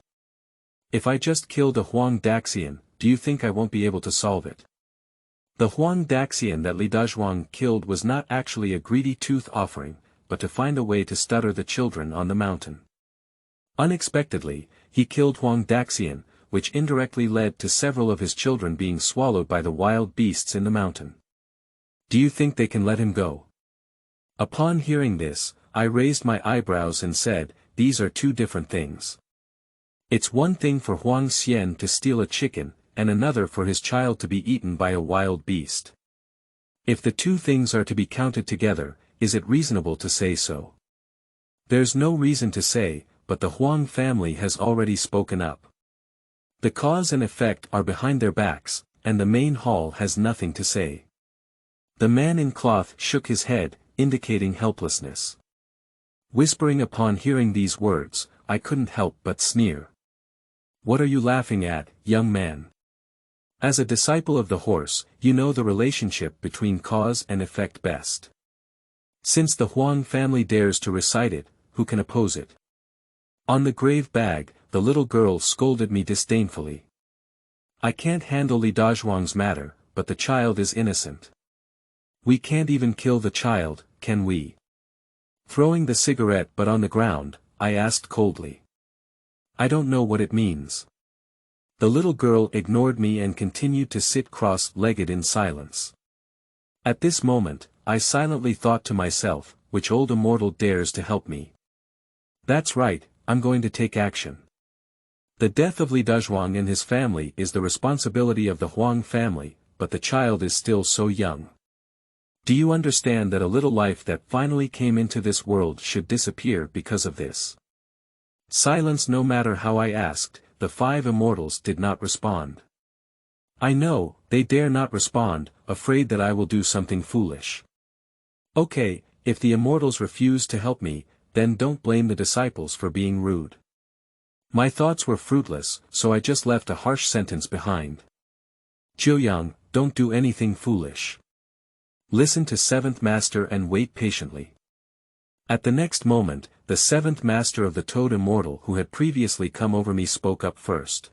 If I just killed a Huangxian, do you think I won't be able to solve it? The Huangxian that Li-Dezhuang killed was not actually a greedy tooth offering, but to find a way to stutter the children on the mountain. Unexpectedly, he killed Huangxian, which indirectly led to several of his children being swallowed by the wild beasts in the mountain. Do you think they can let him go? Upon hearing this, I raised my eyebrows and said, these are 2 different things. It's one thing for Huangxian to steal a chicken, and another for his child to be eaten by a wild beast. If the 2 things are to be counted together, is it reasonable to say so? There's no reason to say, but the Huang family has already spoken up. The cause and effect are behind their backs, and the main hall has nothing to say. The man in cloth shook his head, indicating helplessness. Whispering upon hearing these words, I couldn't help but sneer. What are you laughing at, young man? As a disciple of the horse, you know the relationship between cause and effect best. Since the Huang family dares to recite it, who can oppose it? On the grave bag, the little girl scolded me disdainfully. I can't handle Li-Dezhuang's matter, but the child is innocent. We can't even kill the child, can we? Throwing the cigarette butt on the ground, I asked coldly. I don't know what it means. The little girl ignored me and continued to sit cross-legged in silence. At this moment, I silently thought to myself, which old immortal dares to help me? That's right, I'm going to take action. The death of Li-Dezhuang and his family is the responsibility of the Huang family, but the child is still so young. Do you understand that a little life that finally came into this world should disappear because of this? Silence. No matter how I asked, the 5 immortals did not respond. I know, they dare not respond, afraid that I will do something foolish. Okay, if the immortals refuse to help me, then don't blame the disciples for being rude. My thoughts were fruitless, so I just left a harsh sentence behind. Jiuyang, don't do anything foolish. Listen to seventh master and wait patiently. At the next moment, the seventh master of the Toad Immortal who had previously come over me spoke up first.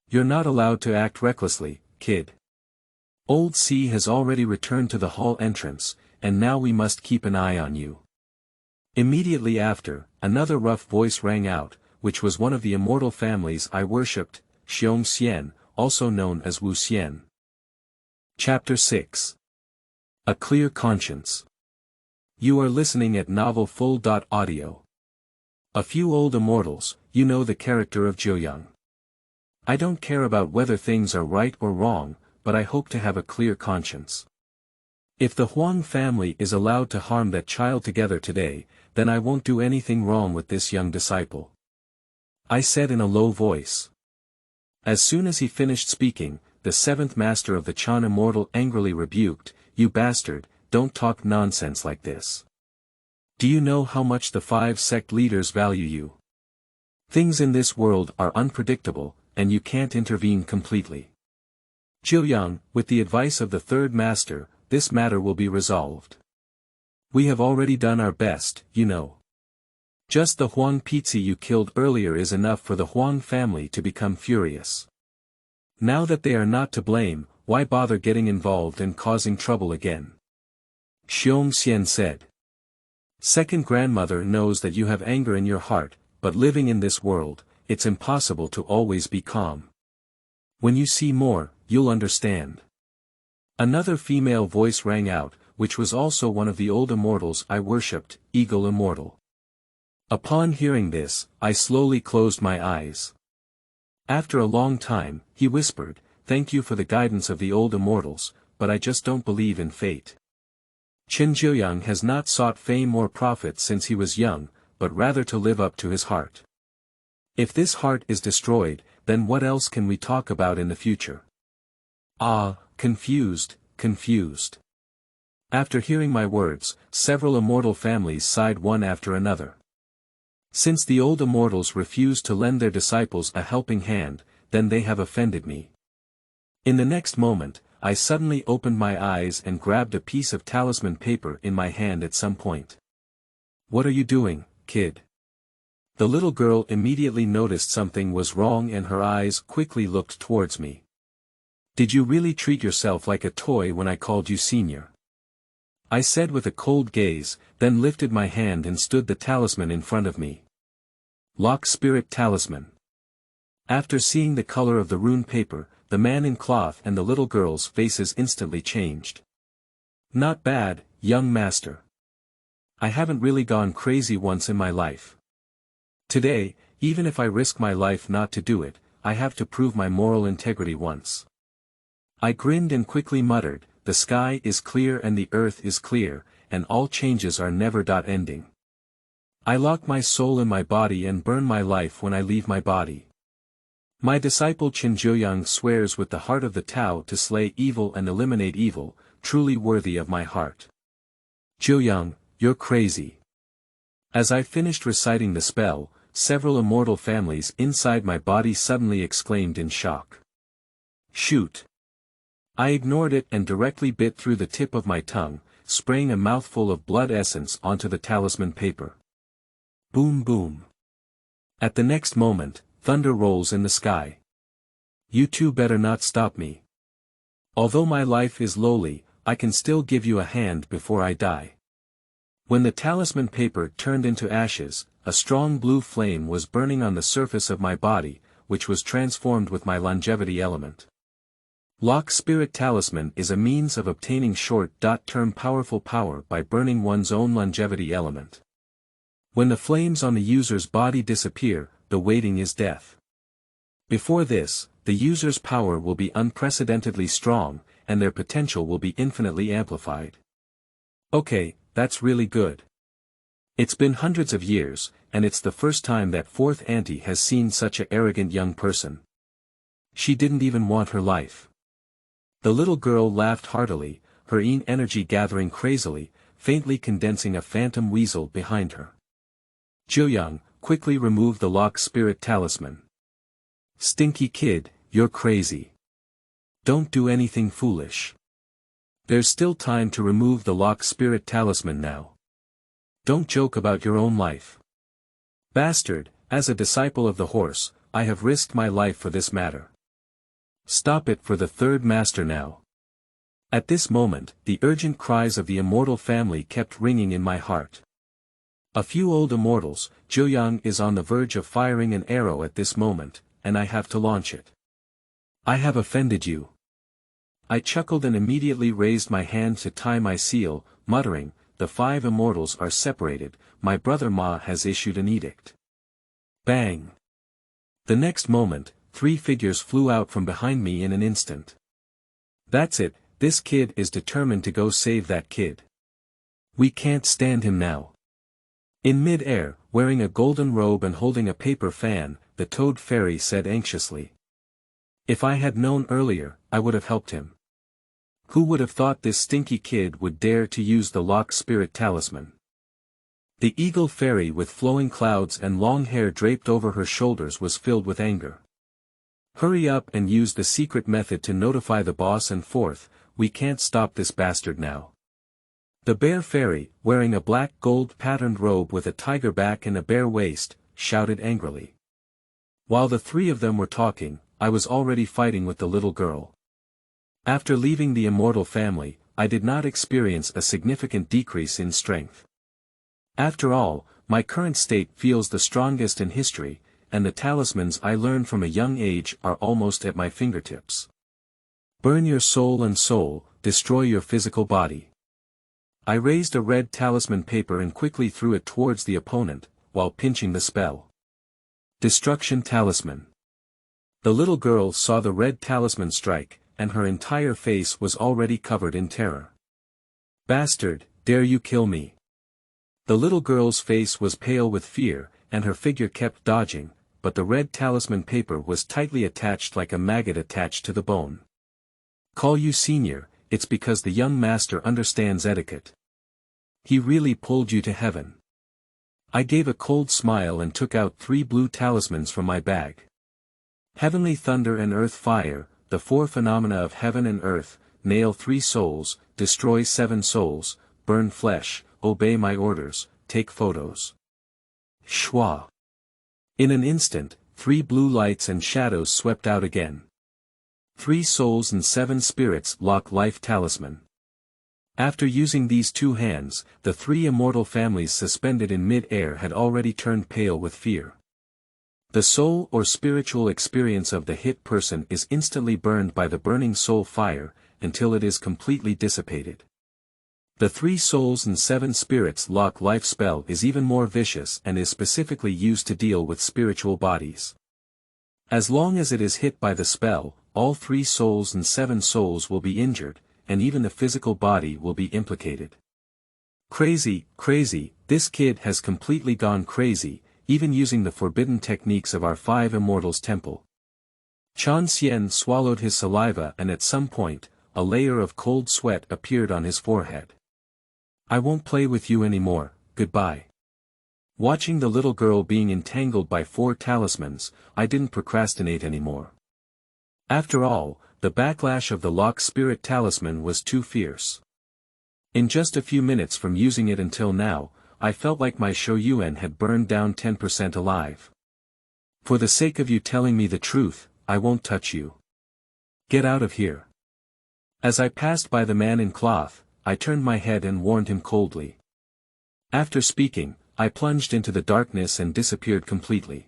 You're not allowed to act recklessly, kid. Old C has already returned to the hall entrance, and now we must keep an eye on you. Immediately after, another rough voice rang out, which was one of the immortal families I worshipped, Huangxian, also known as Wu Xian. Chapter 6. A Clear Conscience. You are listening at novel full.audio. A few old immortals, you know the character of Jiuyang. I don't care about whether things are right or wrong, but I hope to have a clear conscience. If the Huang family is allowed to harm that child together today, then I won't do anything wrong with this young disciple. I said in a low voice. As soon as he finished speaking, the seventh master of the Chen Immortal angrily rebuked, "You bastard, don't talk nonsense like this. Do you know how much the 5 sect leaders value you? Things in this world are unpredictable, and you can't intervene completely. Jiuyang, with the advice of the third master, this matter will be resolved. We have already done our best, you know. Just the Huang Pizi you killed earlier is enough for the Huang family to become furious. Now that they are not to blame, why bother getting involved and causing trouble again?" Xian said. "Second grandmother knows that you have anger in your heart, but living in this world, it's impossible to always be calm. When you see more, you'll understand." Another female voice rang out, which was also one of the old immortals I worshipped, Eagle Immortal. Upon hearing this, I slowly closed my eyes. After a long time, he whispered, "Thank you for the guidance of the old immortals, but I just don't believe in fate. Chen Jiuyang has not sought fame or profit since he was young, but rather to live up to his heart. If this heart is destroyed, then what else can we talk about in the future?" Confused. After hearing my words, several immortal families sighed one after another. Since the old immortals refused to lend their disciples a helping hand, then they have offended me. In the next moment, I suddenly opened my eyes and grabbed a piece of talisman paper in my hand at some point. "What are you doing, kid?" The little girl immediately noticed something was wrong and her eyes quickly looked towards me. "Did you really treat yourself like a toy when I called you senior?" I said with a cold gaze, then lifted my hand and stood the talisman in front of me. Lock Spirit Talisman. After seeing the color of the rune paper, the man in cloth and the little girl's faces instantly changed. "Not bad, young master. I haven't really gone crazy once in my life. Today, even if I risk my life not to do it, I have to prove my moral integrity once." I grinned and quickly muttered, "The sky is clear and the earth is clear, and all changes are never ending. I lock my soul in my body and burn my life when I leave my body. My disciple Chen Jiuyang swears with the heart of the Tao to slay evil and eliminate evil, truly worthy of my heart." "Jiuyang, you're crazy." As I finished reciting the spell, several immortal families inside my body suddenly exclaimed in shock. "Shoot." I ignored it and directly bit through the tip of my tongue, spraying a mouthful of blood essence onto the talisman paper. Boom boom. At the next moment, thunder rolls in the sky. "You two better not stop me. Although my life is lowly, I can still give you a hand before I die." When the talisman paper turned into ashes, a strong blue flame was burning on the surface of my body, which was transformed with my longevity element. Lock Spirit Talisman is a means of obtaining short-term powerful power by burning one's own longevity element. When the flames on the user's body disappear, the waiting is death. Before this, the user's power will be unprecedentedly strong, and their potential will be infinitely amplified. Okay, that's really good. It's been hundreds of years, and it's the first time that fourth auntie has seen such an arrogant young person. She didn't even want her life. The little girl laughed heartily, her energy gathering crazily, faintly condensing a phantom weasel behind her. Jiuyang, quickly remove the lock spirit talisman. Stinky kid, you're crazy. Don't do anything foolish. There's still time to remove the lock spirit talisman now. Don't joke about your own life. Bastard, as a disciple of the horse, I have risked my life for this matter. Stop it for the third master now. At this moment, the urgent cries of the immortal family kept ringing in my heart. A few old immortals, Jiuyang is on the verge of firing an arrow at this moment, and I have to launch it. I have offended you. I chuckled and immediately raised my hand to tie my seal, muttering, the five immortals are separated, my brother Ma has issued an edict. Bang! The next moment, 3 figures flew out from behind me in an instant. That's it, this kid is determined to go save that kid. We can't stand him now. In mid-air, wearing a golden robe and holding a paper fan, the Toad Fairy said anxiously. If I had known earlier, I would have helped him. Who would have thought this stinky kid would dare to use the lock spirit talisman? The Eagle Fairy with flowing clouds and long hair draped over her shoulders was filled with anger. Hurry up and use the secret method to notify the boss and fourth, we can't stop this bastard now. The Bear Fairy, wearing a black gold-patterned robe with a tiger back and a bare waist, shouted angrily. While the 3 of them were talking, I was already fighting with the little girl. After leaving the immortal family, I did not experience a significant decrease in strength. After all, my current state feels the strongest in history, and the talismans I learned from a young age are almost at my fingertips. Burn your soul and soul, destroy your physical body. I raised a red talisman paper and quickly threw it towards the opponent, while pinching the spell. Destruction Talisman. The little girl saw the red talisman strike, and her entire face was already covered in terror. Bastard, dare you kill me? The little girl's face was pale with fear, and her figure kept dodging, but the red talisman paper was tightly attached like a maggot attached to the bone. Call you senior, it's because the young master understands etiquette. He really pulled you to heaven. I gave a cold smile and took out 3 blue talismans from my bag. Heavenly Thunder and Earth Fire, the 4 phenomena of heaven and earth, nail 3 souls, destroy 7 souls, burn flesh, obey my orders, take photos. Schwa. In an instant, 3 blue lights and shadows swept out again. 3 souls and 7 spirits lock life talisman. After using these 2 hands, the 3 immortal families suspended in mid-air had already turned pale with fear. The soul or spiritual experience of the hit person is instantly burned by the burning soul fire, until it is completely dissipated. The 3 souls and 7 spirits lock life spell is even more vicious and is specifically used to deal with spiritual bodies. As long as it is hit by the spell, all 3 souls and 7 souls will be injured, and even the physical body will be implicated. Crazy, crazy, this kid has completely gone crazy, even using the forbidden techniques of our 5 Immortals temple. Xian swallowed his saliva and at some point, a layer of cold sweat appeared on his forehead. I won't play with you anymore, goodbye. Watching the little girl being entangled by 4 talismans, I didn't procrastinate anymore. After all, the backlash of the lock spirit talisman was too fierce. In just a few minutes from using it until now, I felt like my Shoyuan had burned down 10% alive. For the sake of you telling me the truth, I won't touch you. Get out of here. As I passed by the man in cloth, I turned my head and warned him coldly. After speaking, I plunged into the darkness and disappeared completely.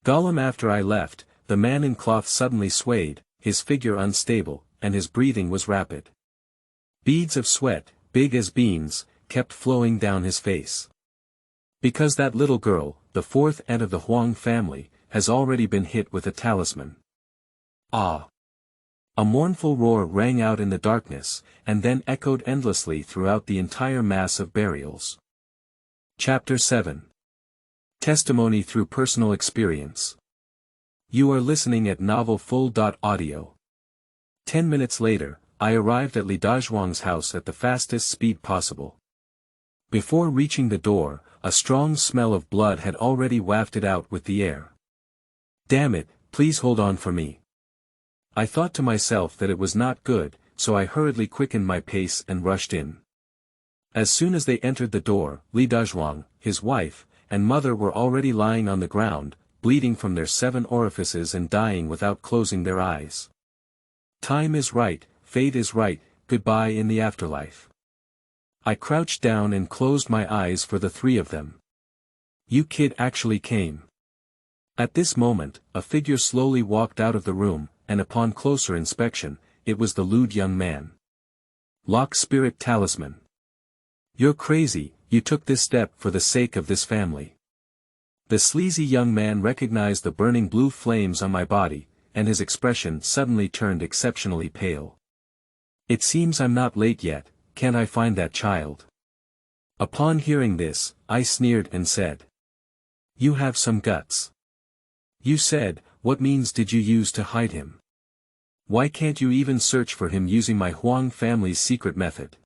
Gollum. After I left, the man in cloth suddenly swayed, his figure unstable, and his breathing was rapid. Beads of sweat, big as beans, kept flowing down his face. Because that little girl, the 4th aunt of the Huang family, has already been hit with a talisman. Ah! A mournful roar rang out in the darkness, and then echoed endlessly throughout the entire mass of burials. Chapter 7. Testimony through personal experience. You are listening at novelfull.audio. 10 minutes later, I arrived at Li Dazhuang's house at the fastest speed possible. Before reaching the door, a strong smell of blood had already wafted out with the air. Damn it, please hold on for me. I thought to myself that it was not good, so I hurriedly quickened my pace and rushed in. As soon as they entered the door, Li Dazhuang, his wife, and mother were already lying on the ground, bleeding from their 7 orifices and dying without closing their eyes. Time is right, fate is right, goodbye in the afterlife. I crouched down and closed my eyes for the 3 of them. You kid actually came. At this moment, a figure slowly walked out of the room, and upon closer inspection, it was the lewd young man. Lock spirit talisman. You're crazy, you took this step for the sake of this family. The sleazy young man recognized the burning blue flames on my body, and his expression suddenly turned exceptionally pale. It seems I'm not late yet, can't I find that child? Upon hearing this, I sneered and said. You have some guts. You said, what means did you use to hide him? Why can't you even search for him using my Huang family's secret method?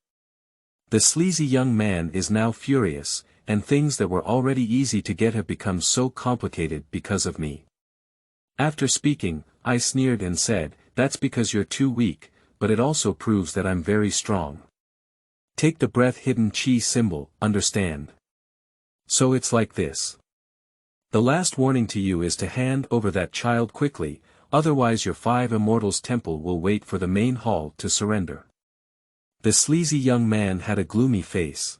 The sleazy young man is now furious, and things that were already easy to get have become so complicated because of me. After speaking, I sneered and said, that's because you're too weak, but it also proves that I'm very strong. Take the breath hidden chi symbol, understand? So it's like this. The last warning to you is to hand over that child quickly, otherwise your 5 Immortals temple will wait for the main hall to surrender. The sleazy young man had a gloomy face.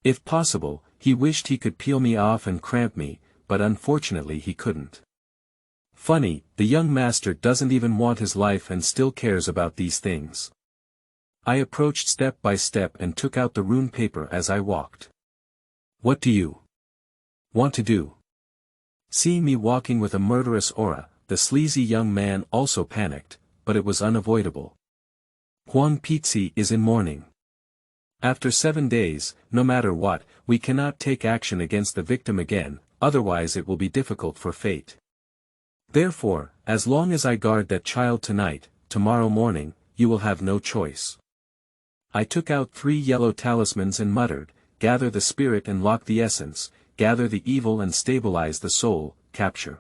If possible, he wished he could peel me off and cramp me, but unfortunately he couldn't. Funny, the young master doesn't even want his life and still cares about these things. I approached step by step and took out the rune paper as I walked. What do you want to do? Seeing me walking with a murderous aura, the sleazy young man also panicked, but it was unavoidable. Huang Pizi is in mourning. After 7 days, no matter what, we cannot take action against the victim again, otherwise it will be difficult for fate. Therefore, as long as I guard that child tonight, tomorrow morning, you will have no choice. I took out 3 yellow talismans and muttered, gather the spirit and lock the essence, gather the evil and stabilize the soul, capture.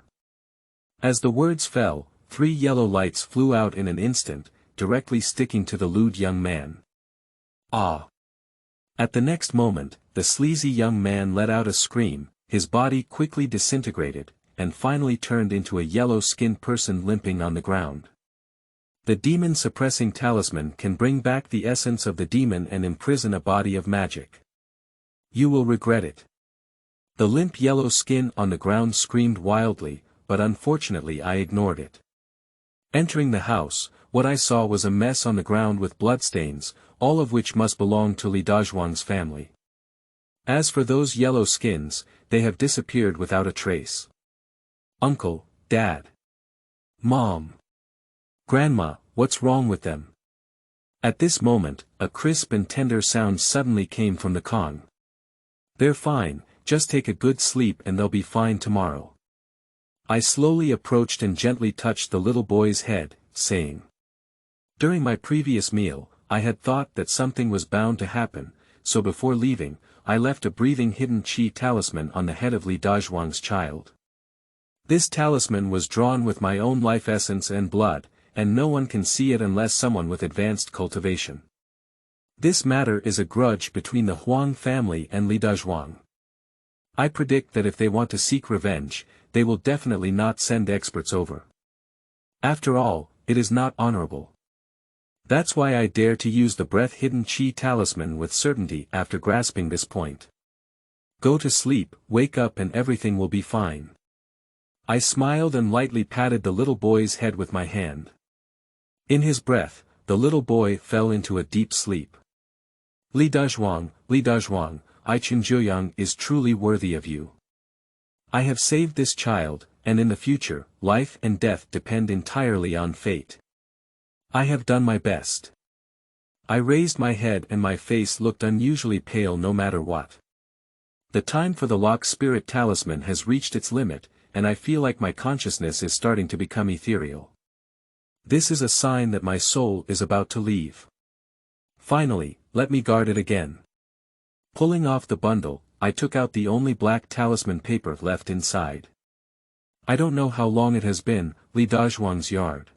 As the words fell, 3 yellow lights flew out in an instant, directly sticking to the lewd young man. Ah! At the next moment, the sleazy young man let out a scream, his body quickly disintegrated, and finally turned into a yellow-skinned person limping on the ground. The demon-suppressing talisman can bring back the essence of the demon and imprison a body of magic. You will regret it. The limp yellow skin on the ground screamed wildly, but unfortunately I ignored it. Entering the house, what I saw was a mess on the ground with bloodstains, all of which must belong to Li Dazhuang's family. As for those yellow skins, they have disappeared without a trace. Uncle, Dad, Mom, Grandma, what's wrong with them? At this moment, a crisp and tender sound suddenly came from the Kong. They're fine, just take a good sleep and they'll be fine tomorrow. I slowly approached and gently touched the little boy's head, saying. During my previous meal, I had thought that something was bound to happen, so before leaving, I left a breathing hidden chi talisman on the head of Li Dazhuang's child. This talisman was drawn with my own life essence and blood, and no one can see it unless someone with advanced cultivation. This matter is a grudge between the Huang family and Li Dazhuang. I predict that if they want to seek revenge, they will definitely not send experts over. After all, it is not honorable. That's why I dare to use the breath-hidden chi talisman with certainty after grasping this point. Go to sleep, wake up and everything will be fine. I smiled and lightly patted the little boy's head with my hand. In his breath, the little boy fell into a deep sleep. Li Dazhuang, Chen Jiuyang is truly worthy of you. I have saved this child, and in the future, life and death depend entirely on fate. I have done my best. I raised my head and my face looked unusually pale no matter what. The time for the lock spirit talisman has reached its limit, and I feel like my consciousness is starting to become ethereal. This is a sign that my soul is about to leave. Finally, let me guard it again. Pulling off the bundle, I took out the only black talisman paper left inside. I don't know how long it has been, Li Dazhuang's yard.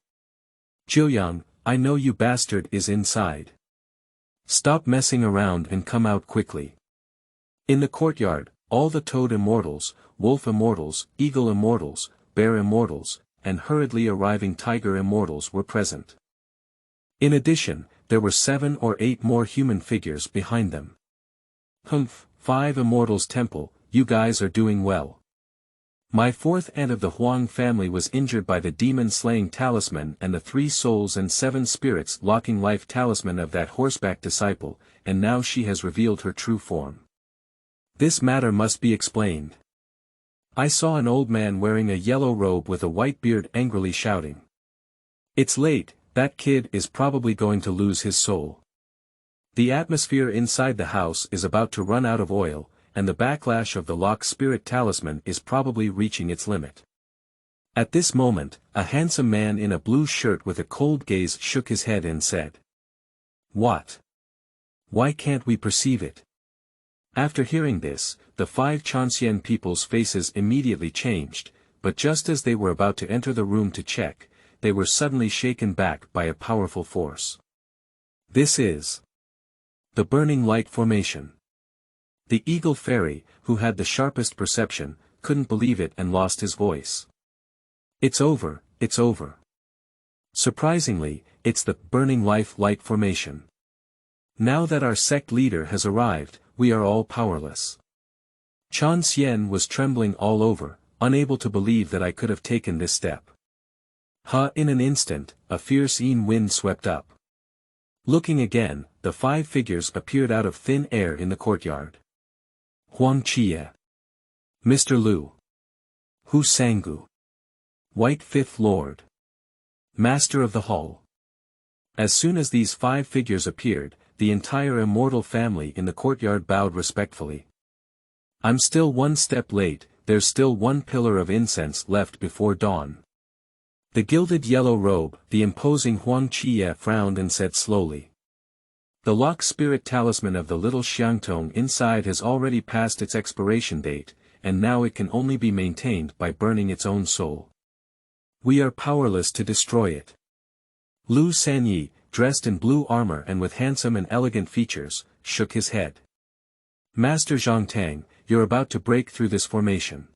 Jiuyang, I know you bastard is inside. Stop messing around and come out quickly. In the courtyard, all the toad immortals, wolf immortals, eagle immortals, bear immortals, and hurriedly arriving tiger immortals were present. In addition, there were 7 or 8 more human figures behind them. Humph, Five Immortals Temple, you guys are doing well. My 4th aunt of the Huang family was injured by the demon-slaying talisman and the 3 souls and 7 spirits locking life talisman of that horseback disciple, and now she has revealed her true form. This matter must be explained. I saw an old man wearing a yellow robe with a white beard angrily shouting. It's late, that kid is probably going to lose his soul. The atmosphere inside the house is about to run out of oil, and the backlash of the lock spirit talisman is probably reaching its limit. At this moment, a handsome man in a blue shirt with a cold gaze shook his head and said. What? Why can't we perceive it? After hearing this, the 5 Huangxian people's faces immediately changed, but just as they were about to enter the room to check, they were suddenly shaken back by a powerful force. This is the burning light formation. The eagle fairy, who had the sharpest perception, couldn't believe it and lost his voice. It's over, it's over. Surprisingly, it's the burning light formation. Now that our sect leader has arrived, we are all powerless. Xian was trembling all over, unable to believe that I could have taken this step. In an instant, a fierce wind swept up. Looking again, the 5 figures appeared out of thin air in the courtyard. Huangxian. Mr. Liu. Hu Sanggu. White Fifth Lord. Master of the Hall. As soon as these 5 figures appeared, the entire immortal family in the courtyard bowed respectfully. I'm still 1 step late, there's still 1 pillar of incense left before dawn. The gilded yellow robe, the imposing Huangxian frowned and said slowly. The lock spirit talisman of the little Xiangtong inside has already passed its expiration date, and now it can only be maintained by burning its own soul. We are powerless to destroy it. Lu Sanyi, dressed in blue armor and with handsome and elegant features, shook his head. Master Zhongtang, you're about to break through this formation.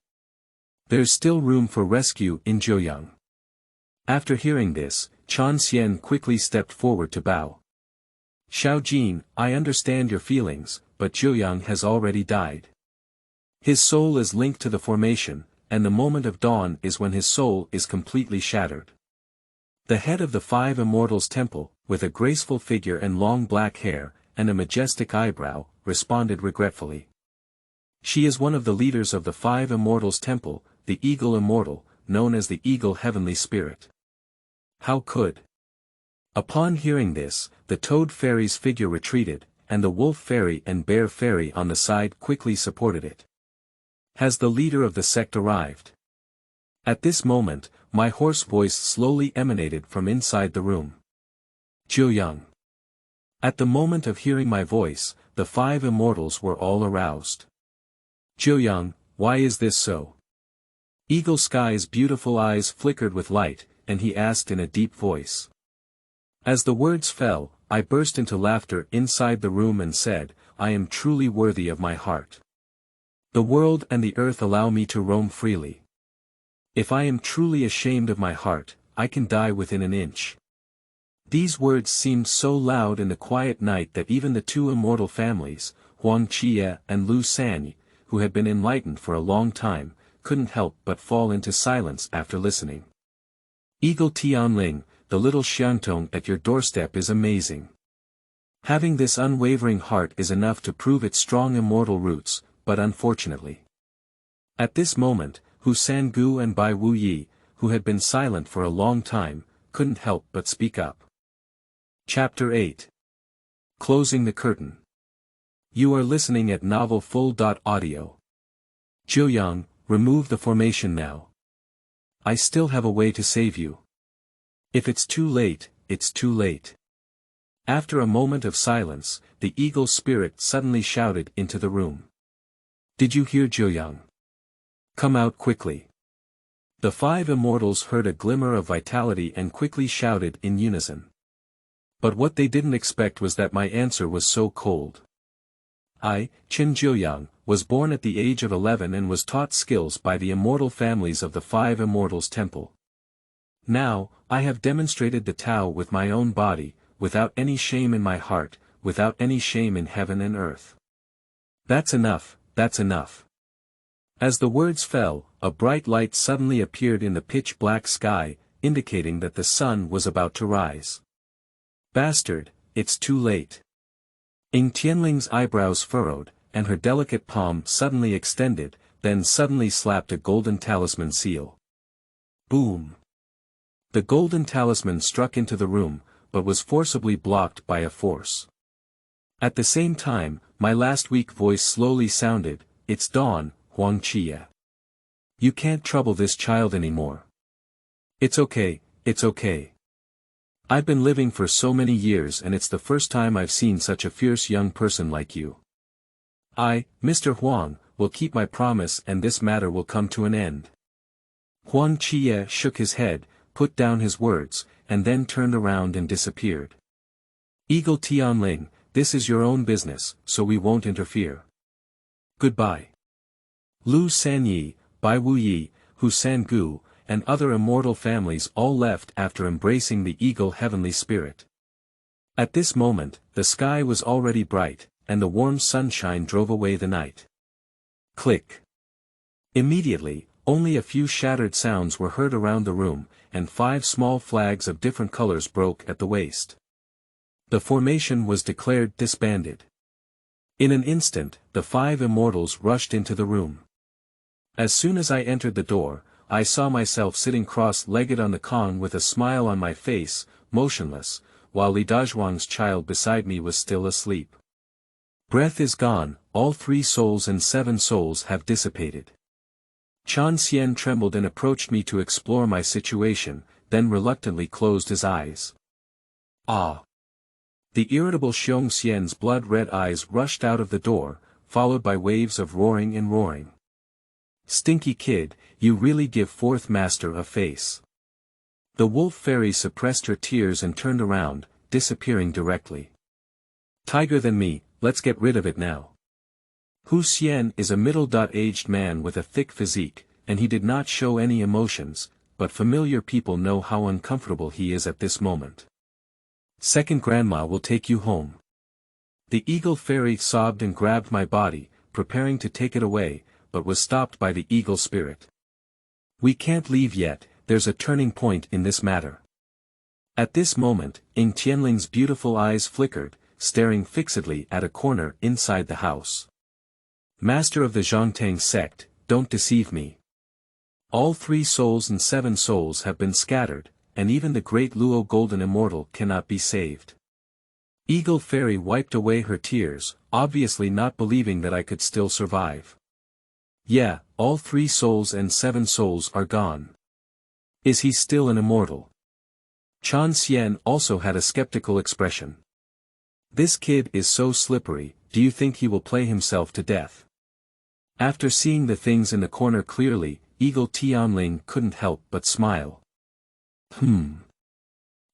There's still room for rescue in Jiuyang. After hearing this, Xian quickly stepped forward to bow. Xiaojin, I understand your feelings, but Jiuyang has already died. His soul is linked to the formation, and the moment of dawn is when his soul is completely shattered. The head of the 5 Immortals Temple, with a graceful figure and long black hair, and a majestic eyebrow, responded regretfully. She is one of the leaders of the 5 Immortals Temple, the Eagle Immortal, known as the Eagle Heavenly Spirit. How could? Upon hearing this, the Toad Fairy's figure retreated, and the Wolf Fairy and Bear Fairy on the side quickly supported it. Has the leader of the sect arrived? At this moment, my hoarse voice slowly emanated from inside the room. Jiuyang. At the moment of hearing my voice, the 5 immortals were all aroused. Jiuyang, why is this so? Eagle Sky's beautiful eyes flickered with light, and he asked in a deep voice. As the words fell, I burst into laughter inside the room and said, I am truly worthy of my heart. The world and the earth allow me to roam freely. If I am truly ashamed of my heart, I can die within an inch. These words seemed so loud in the quiet night that even the 2 immortal families, Huangxian and Lu Sanyi, who had been enlightened for a long time, couldn't help but fall into silence after listening. Eagle Tianling, the little Xiangtong at your doorstep is amazing. Having this unwavering heart is enough to prove its strong immortal roots, but unfortunately. At this moment, Hu Sanggu and Bai Wuyi, who had been silent for a long time, couldn't help but speak up. Chapter 8. Closing the curtain. You are listening at Novel Full.audio. Jiuyang, remove the formation now. I still have a way to save you. If it's too late, it's too late. After a moment of silence, the eagle spirit suddenly shouted into the room. Did you hear Jiuyang? Come out quickly. The five immortals heard a glimmer of vitality and quickly shouted in unison. But what they didn't expect was that my answer was so cold. I, Chen Jiuyang, was born at the age of 11 and was taught skills by the immortal families of the Five Immortals Temple. Now, I have demonstrated the Tao with my own body, without any shame in my heart, without any shame in heaven and earth. That's enough, that's enough. As the words fell, a bright light suddenly appeared in the pitch-black sky, indicating that the sun was about to rise. Bastard, it's too late. Ying Tianling's eyebrows furrowed, and her delicate palm suddenly extended, then suddenly slapped a golden talisman seal. Boom! The golden talisman struck into the room, but was forcibly blocked by a force. At the same time, my last weak voice slowly sounded, "It's dawn, Huangxian. You can't trouble this child anymore. It's okay, it's okay. I've been living for so many years and it's the first time I've seen such a fierce young person like you. I, Mr. Huang, will keep my promise and this matter will come to an end." Huangxian shook his head, put down his words, and then turned around and disappeared. Eagle Tianling, this is your own business, so we won't interfere. Goodbye. Lu Sanyi, Bai Wuyi, Hu Sangu, and other immortal families all left after embracing the eagle heavenly spirit. At this moment, the sky was already bright, and the warm sunshine drove away the night. Click. Immediately, only a few shattered sounds were heard around the room, and 5 small flags of different colors broke at the waist. The formation was declared disbanded. In an instant, the 5 immortals rushed into the room. As soon as I entered the door, I saw myself sitting cross-legged on the Kong with a smile on my face, motionless, while Li Dazhuang's child beside me was still asleep. Breath is gone, all 3 souls and 7 souls have dissipated. Xian trembled and approached me to explore my situation, then reluctantly closed his eyes. Ah! The irritable Huangxian's blood-red eyes rushed out of the door, followed by waves of roaring and roaring. Stinky kid, you really give fourth master a face. The wolf fairy suppressed her tears and turned around, disappearing directly. Tiger than me, let's get rid of it now. Xian is a middle-aged man with a thick physique, and he did not show any emotions, but familiar people know how uncomfortable he is at this moment. Second grandma will take you home. The eagle fairy sobbed and grabbed my body, preparing to take it away, but was stopped by the eagle spirit. We can't leave yet, there's a turning point in this matter. At this moment, Ying Tianling's beautiful eyes flickered, staring fixedly at a corner inside the house. Master of the Zhongtang sect, don't deceive me. All 3 souls and 7 souls have been scattered, and even the great Luo Golden Immortal cannot be saved. Eagle Fairy wiped away her tears, obviously not believing that I could still survive. Yeah, all 3 souls and 7 souls are gone. Is he still an immortal? Xian also had a skeptical expression. This kid is so slippery, do you think he will play himself to death? After seeing the things in the corner clearly, Eagle Tianling couldn't help but smile.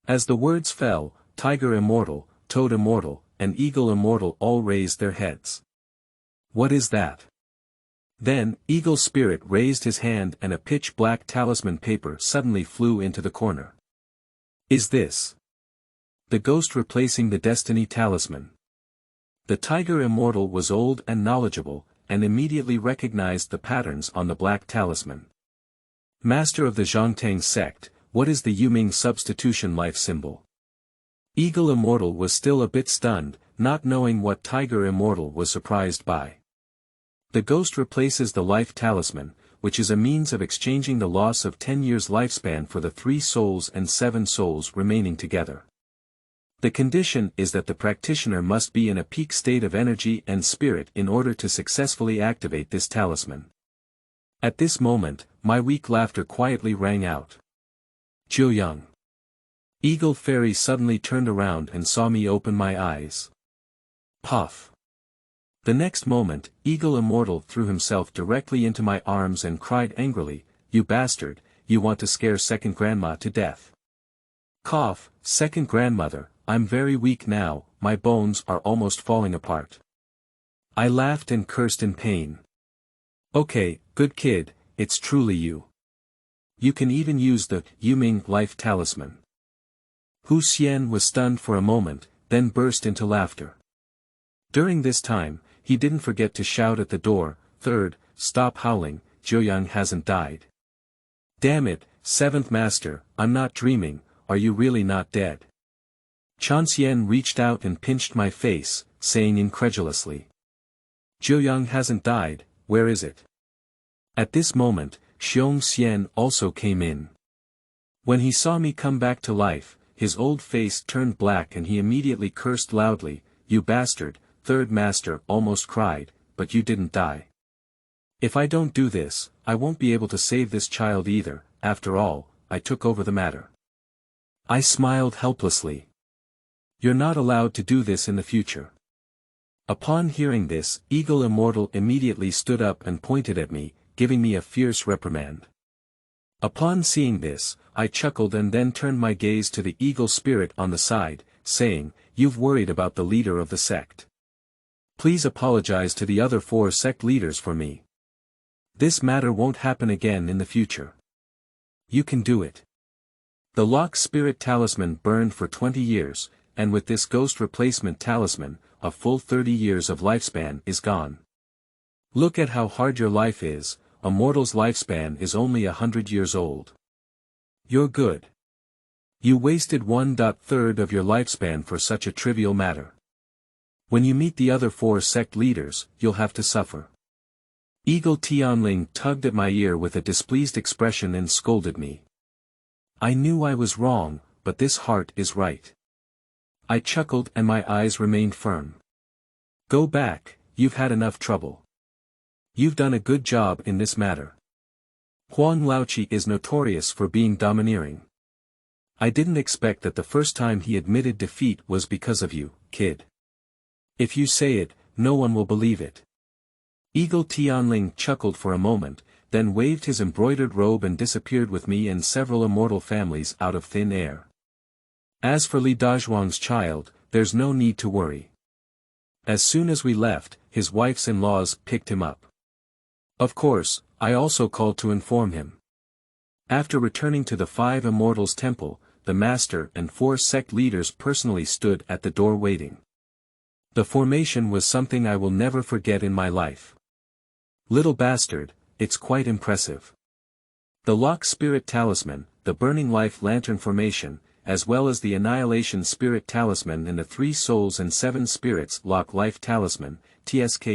As the words fell, Tiger Immortal, Toad Immortal, and Eagle Immortal all raised their heads. What is that? Then, Eagle Spirit raised his hand and a pitch-black talisman paper suddenly flew into the corner. Is this the ghost replacing the destiny talisman? The Tiger Immortal was old and knowledgeable, and immediately recognized the patterns on the black talisman. Master of the Zhongtang sect, what is the Yuming substitution life symbol? Eagle Immortal was still a bit stunned, not knowing what Tiger Immortal was surprised by. The ghost replaces the life talisman, which is a means of exchanging the loss of 10 years lifespan for the 3 souls and 7 souls remaining together. The condition is that the practitioner must be in a peak state of energy and spirit in order to successfully activate this talisman. At this moment, my weak laughter quietly rang out. Jiuyang. Eagle Fairy suddenly turned around and saw me open my eyes. Puff. The next moment, Eagle Immortal threw himself directly into my arms and cried angrily, "You bastard, you want to scare second grandma to death." Cough, second grandmother, I'm very weak now, my bones are almost falling apart. I laughed and cursed in pain. Okay, good kid, it's truly you. You can even use the Yuming life talisman. Xian was stunned for a moment, then burst into laughter. During this time, he didn't forget to shout at the door, "Third, stop howling, Jiuyang hasn't died." Damn it, seventh master, I'm not dreaming, are you really not dead? Huangxian reached out and pinched my face, saying incredulously. Jiuyang hasn't died, where is it? At this moment, Xian also came in. When he saw me come back to life, his old face turned black and he immediately cursed loudly, "You bastard," third master almost cried, "but you didn't die. If I don't do this, I won't be able to save this child either, after all, I took over the matter." I smiled helplessly. "You're not allowed to do this in the future." Upon hearing this, Eagle Immortal immediately stood up and pointed at me, giving me a fierce reprimand. Upon seeing this, I chuckled and then turned my gaze to the eagle spirit on the side, saying, "You've worried about the leader of the sect. Please apologize to the other 4 sect leaders for me. This matter won't happen again in the future. You can do it." The lock spirit talisman burned for 20 years, and with this ghost replacement talisman, a full 30 years of lifespan is gone. Look at how hard your life is, a mortal's lifespan is only 100 years old. You're good. You wasted 1/3 of your lifespan for such a trivial matter. When you meet the other 4 sect leaders, you'll have to suffer. Eagle Tianling tugged at my ear with a displeased expression and scolded me. I knew I was wrong, but this heart is right. I chuckled and my eyes remained firm. Go back, you've had enough trouble. You've done a good job in this matter. Huang Laoqi is notorious for being domineering. I didn't expect that the first time he admitted defeat was because of you, kid. If you say it, no one will believe it. Eagle Tianling chuckled for a moment, then waved his embroidered robe and disappeared with me and several immortal families out of thin air. As for Li Dazhuang's child, there's no need to worry. As soon as we left, his wives-in-laws picked him up. Of course, I also called to inform him. After returning to the Five Immortals temple, the master and 4 sect leaders personally stood at the door waiting. The formation was something I will never forget in my life. Little bastard, it's quite impressive. The lock spirit talisman, the burning life lantern formation, as well as the annihilation spirit talisman and the 3 souls and 7 spirits lock life talisman, TSK.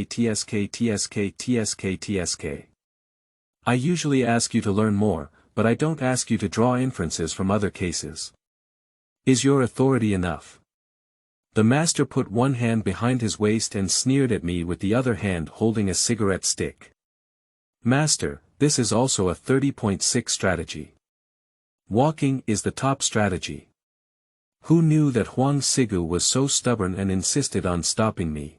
I usually ask you to learn more, but I don't ask you to draw inferences from other cases. Is your authority enough? The master put one hand behind his waist and sneered at me with the other hand holding a cigarette stick. Master, this is also a 30.6 strategy. Walking is the top strategy. Who knew that Huang Sigu was so stubborn and insisted on stopping me?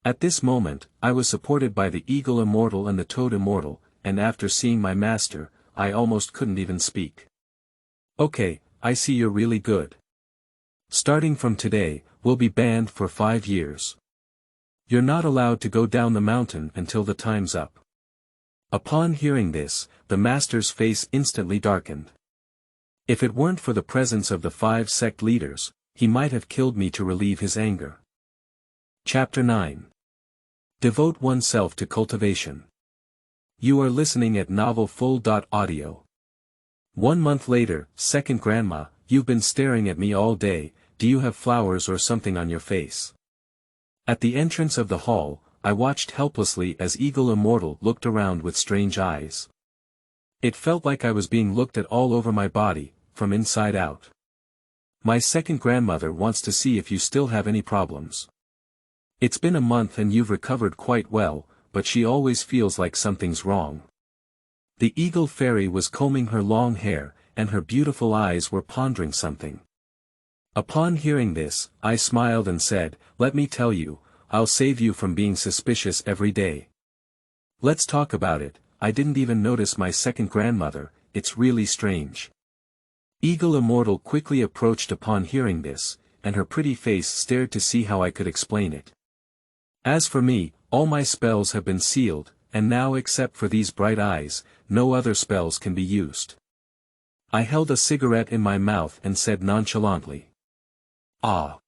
At this moment, I was supported by the Eagle Immortal and the Toad Immortal, and after seeing my master, I almost couldn't even speak. Okay, I see you're really good. Starting from today, we'll be banned for 5 years. You're not allowed to go down the mountain until the time's up. Upon hearing this, the master's face instantly darkened. If it weren't for the presence of the 5 sect leaders, he might have killed me to relieve his anger. Chapter 9. Devote oneself to cultivation. You are listening at novelfull.audio. 1 month later, second grandma, you've been staring at me all day, do you have flowers or something on your face? At the entrance of the hall, I watched helplessly as Eagle Immortal looked around with strange eyes. It felt like I was being looked at all over my body, from inside out. My second grandmother wants to see if you still have any problems. It's been a month and you've recovered quite well, but she always feels like something's wrong. The eagle fairy was combing her long hair, and her beautiful eyes were pondering something. Upon hearing this, I smiled and said, "Let me tell you, I'll save you from being suspicious every day. Let's talk about it. I didn't even notice my second grandmother, it's really strange." Eagle Immortal quickly approached upon hearing this, and her pretty face stared to see how I could explain it. "As for me, all my spells have been sealed, and now except for these bright eyes, no other spells can be used." I held a cigarette in my mouth and said nonchalantly, "Ah.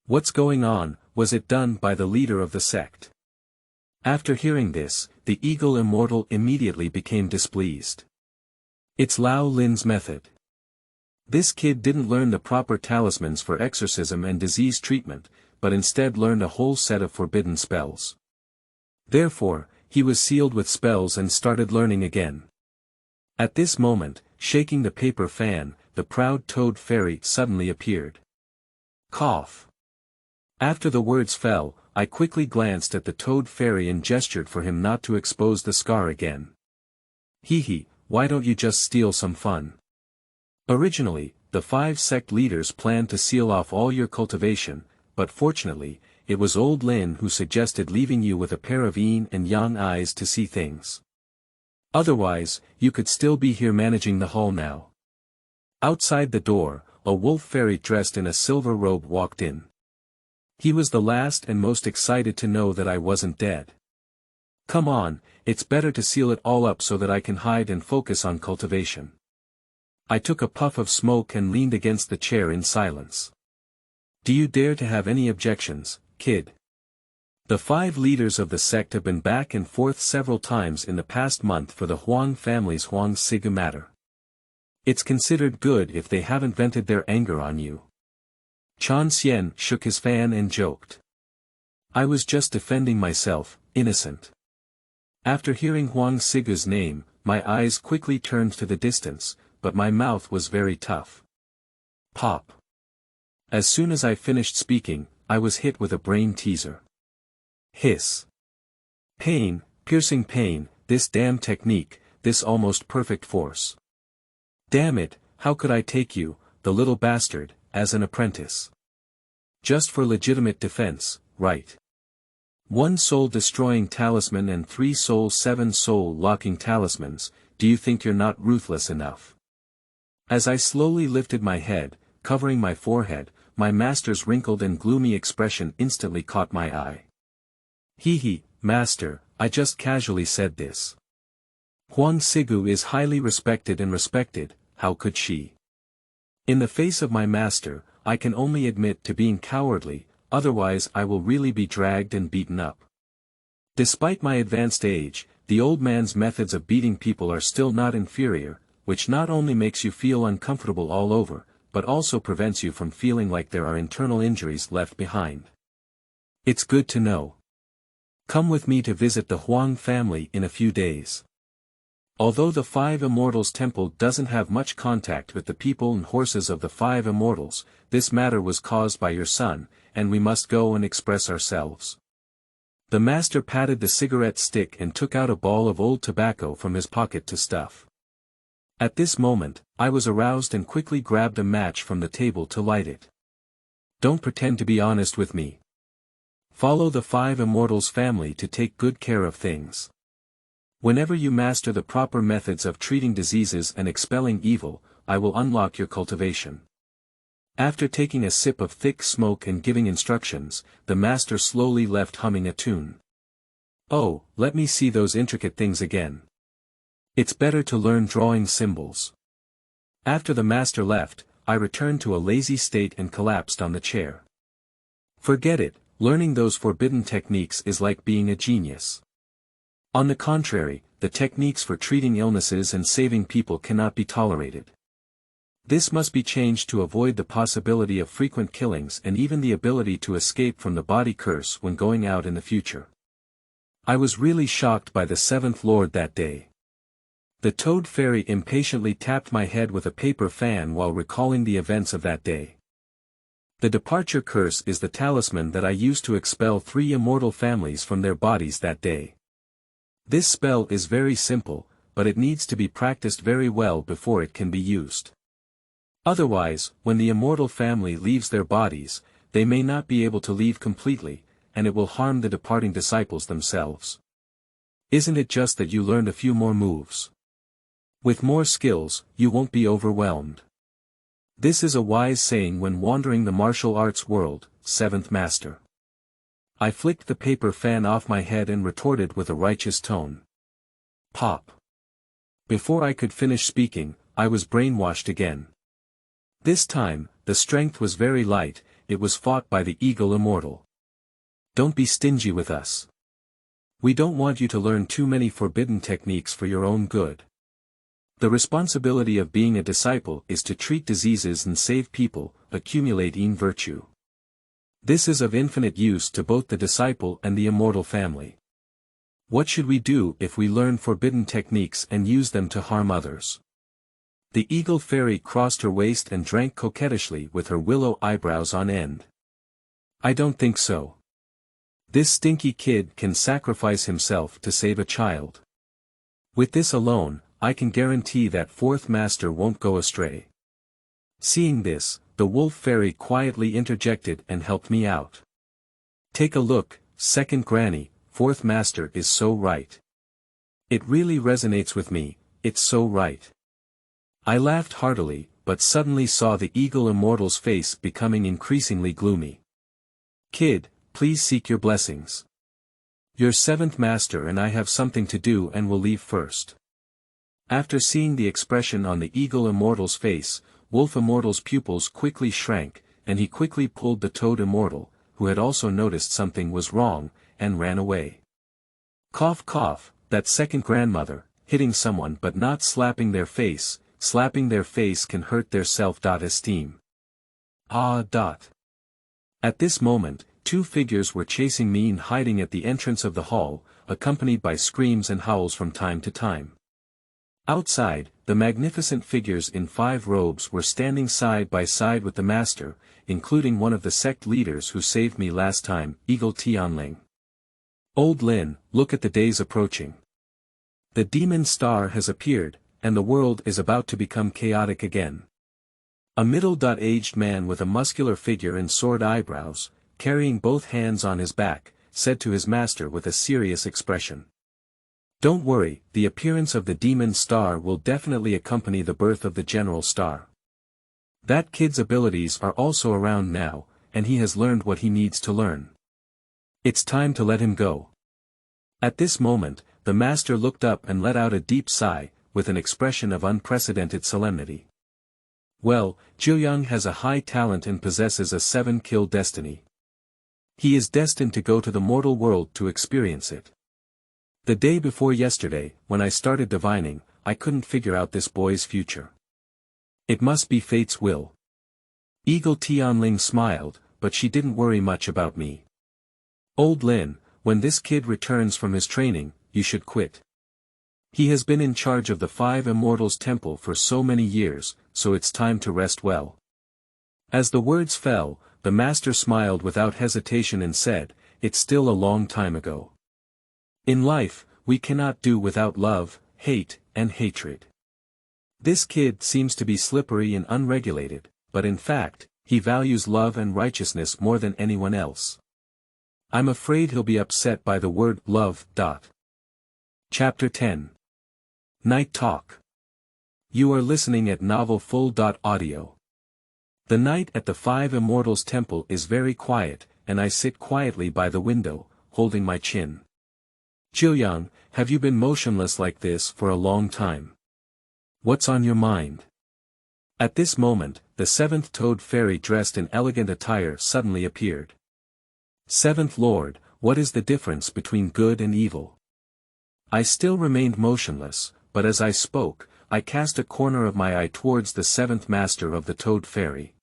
What's going on? Was it done by the leader of the sect?" After hearing this, the Eagle Immortal immediately became displeased. "It's Lao Lin's method. This kid didn't learn the proper talismans for exorcism and disease treatment, but instead learned a whole set of forbidden spells. Therefore, he was sealed with spells and started learning again." At this moment, shaking the paper fan, the proud toad fairy suddenly appeared. Cough. After the words fell, I quickly glanced at the toad fairy and gestured for him not to expose the scar again. "Hee, why don't you just steal some fun? Originally, the 5 sect leaders planned to seal off all your cultivation, but fortunately, it was old Lin who suggested leaving you with a pair of yin and yang eyes to see things. Otherwise, you could still be here managing the hall now." Outside the door, a wolf fairy dressed in a silver robe walked in. He was the last and most excited to know that I wasn't dead. "Come on, it's better to seal it all up so that I can hide and focus on cultivation." I took a puff of smoke and leaned against the chair in silence. "Do you dare to have any objections, kid? The 5 leaders of the sect have been back and forth several times in the past month for the Huang family's Huangxian matter. It's considered good if they haven't vented their anger on you." Xian shook his fan and joked. "I was just defending myself, innocent." After hearing Huangxian's name, my eyes quickly turned to the distance, but my mouth was very tough. Pop. As soon as I finished speaking, I was hit with a brain teaser. Hiss. Pain, piercing pain, this damn technique, this almost perfect force. Damn it, how could I take you, the little bastard, as an apprentice? Just for legitimate defense, right? 1 soul-destroying talisman and 3 7 soul-locking talismans, do you think you're not ruthless enough? As I slowly lifted my head, covering my forehead, my master's wrinkled and gloomy expression instantly caught my eye. "Hee, master, I just casually said this. Huangxian is highly respected and respected, how could she? In the face of my master, I can only admit to being cowardly, otherwise I will really be dragged and beaten up." Despite my advanced age, the old man's methods of beating people are still not inferior, which not only makes you feel uncomfortable all over, but also prevents you from feeling like there are internal injuries left behind. It's good to know. Come with me to visit the Huang family in a few days. Although the Five Immortals temple doesn't have much contact with the people and horses of the Five Immortals, this matter was caused by your son, and we must go and express ourselves. The master patted the cigarette stick and took out a ball of old tobacco from his pocket to stuff. At this moment, I was aroused and quickly grabbed a match from the table to light it. "Don't pretend to be honest with me. Follow the Five Immortals family to take good care of things. Whenever you master the proper methods of treating diseases and expelling evil, I will unlock your cultivation." After taking a sip of thick smoke and giving instructions, the master slowly left humming a tune. "Oh, let me see those intricate things again. It's better to learn drawing symbols." After the master left, I returned to a lazy state and collapsed on the chair. Forget it, learning those forbidden techniques is like being a genius. On the contrary, the techniques for treating illnesses and saving people cannot be tolerated. This must be changed to avoid the possibility of frequent killings and even the ability to escape from the body curse when going out in the future. I was really shocked by the 7th Lord that day. The Toad Fairy impatiently tapped my head with a paper fan while recalling the events of that day. The departure curse is the talisman that I used to expel 3 immortal families from their bodies that day. This spell is very simple, but it needs to be practiced very well before it can be used. Otherwise, when the immortal family leaves their bodies, they may not be able to leave completely, and it will harm the departing disciples themselves. Isn't it just that you learned a few more moves? With more skills, you won't be overwhelmed. This is a wise saying when wandering the martial arts world, seventh master. I flicked the paper fan off my head and retorted with a righteous tone. Pop. Before I could finish speaking, I was brainwashed again. This time, the strength was very light, it was fought by the Eagle Immortal. Don't be stingy with us. We don't want you to learn too many forbidden techniques for your own good. The responsibility of being a disciple is to treat diseases and save people, accumulate virtue. This is of infinite use to both the disciple and the immortal family. What should we do if we learn forbidden techniques and use them to harm others? The eagle fairy crossed her waist and drank coquettishly with her willow eyebrows on end. I don't think so. This stinky kid can sacrifice himself to save a child. With this alone, I can guarantee that fourth master won't go astray. Seeing this, the wolf fairy quietly interjected and helped me out. Take a look, second granny, fourth master is so right. It really resonates with me, it's so right. I laughed heartily, but suddenly saw the Eagle Immortal's face becoming increasingly gloomy. Kid, please seek your blessings. Your seventh master and I have something to do and will leave first. After seeing the expression on the Eagle Immortal's face, Wolf Immortal's pupils quickly shrank, and he quickly pulled the Toad Immortal, who had also noticed something was wrong, and ran away. Cough cough, that second grandmother, hitting someone but not slapping their face can hurt their self-esteem. Ah. At this moment, two figures were chasing me and hiding at the entrance of the hall, accompanied by screams and howls from time to time. Outside, the magnificent figures in 5 robes were standing side by side with the master, including one of the sect leaders who saved me last time, Eagle Tianling. Old Lin, look at the days approaching. The demon star has appeared, and the world is about to become chaotic again. A middle-aged man with a muscular figure and sword eyebrows, carrying both hands on his back, said to his master with a serious expression. Don't worry, the appearance of the demon star will definitely accompany the birth of the general star. That kid's abilities are also around now, and he has learned what he needs to learn. It's time to let him go. At this moment, the master looked up and let out a deep sigh, with an expression of unprecedented solemnity. Well, Jiuyang has a high talent and possesses a 7-kill destiny. He is destined to go to the mortal world to experience it. The day before yesterday, when I started divining, I couldn't figure out this boy's future. It must be fate's will. Eagle Tianling smiled, but she didn't worry much about me. Old Lin, when this kid returns from his training, you should quit. He has been in charge of the Five Immortals temple for so many years, so it's time to rest well. As the words fell, the master smiled without hesitation and said, it's still a long time ago. In life, we cannot do without love, hate, and hatred. This kid seems to be slippery and unregulated, but in fact, he values love and righteousness more than anyone else. I'm afraid he'll be upset by the word love. Chapter 10. Night Talk. You are listening at novelfull.audio. The night at the Five Immortals temple is very quiet, and I sit quietly by the window, holding my chin. Jiuyang, have you been motionless like this for a long time? What's on your mind? At this moment, the 7th toad fairy dressed in elegant attire suddenly appeared. 7th Lord, what is the difference between good and evil? I still remained motionless, but as I spoke, I cast a corner of my eye towards the 7th master of the toad fairy.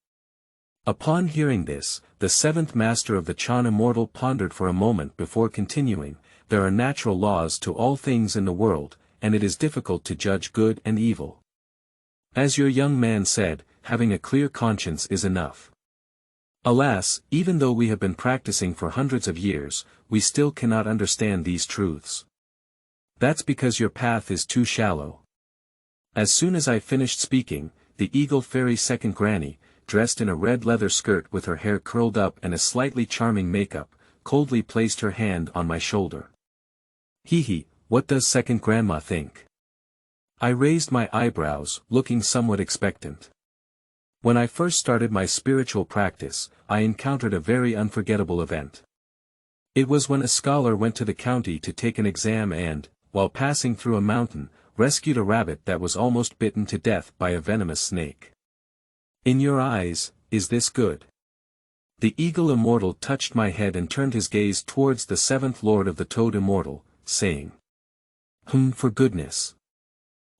Upon hearing this, the 7th master of the Chan Immortal pondered for a moment before continuing. There are natural laws to all things in the world, and it is difficult to judge good and evil. As your young man said, having a clear conscience is enough. Alas, even though we have been practicing for hundreds of years, we still cannot understand these truths. That's because your path is too shallow. As soon as I finished speaking, the Eagle Fairy second granny, dressed in a red leather skirt with her hair curled up and a slightly charming makeup, coldly placed her hand on my shoulder. Hee, what does second grandma think? I raised my eyebrows, looking somewhat expectant. When I first started my spiritual practice, I encountered a very unforgettable event. It was when a scholar went to the county to take an exam and, while passing through a mountain, rescued a rabbit that was almost bitten to death by a venomous snake. In your eyes, is this good? The Eagle Immortal touched my head and turned his gaze towards the seventh lord of the Toad Immortal, saying, for goodness.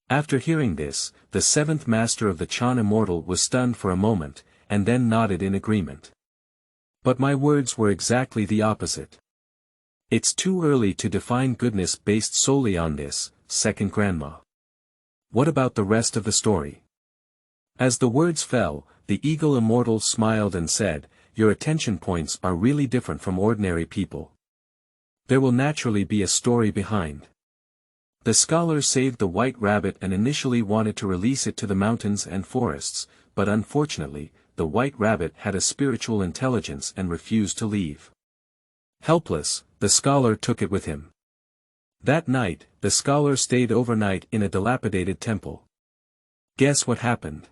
After hearing this, the seventh master of the Chen Immortal was stunned for a moment, and then nodded in agreement. But my words were exactly the opposite. It's too early to define goodness based solely on this, second grandma. What about the rest of the story? As the words fell, the Eagle Immortal smiled and said, your attention points are really different from ordinary people. There will naturally be a story behind. The scholar saved the white rabbit and initially wanted to release it to the mountains and forests, but unfortunately, the white rabbit had a spiritual intelligence and refused to leave. Helpless, the scholar took it with him. That night, the scholar stayed overnight in a dilapidated temple. Guess what happened?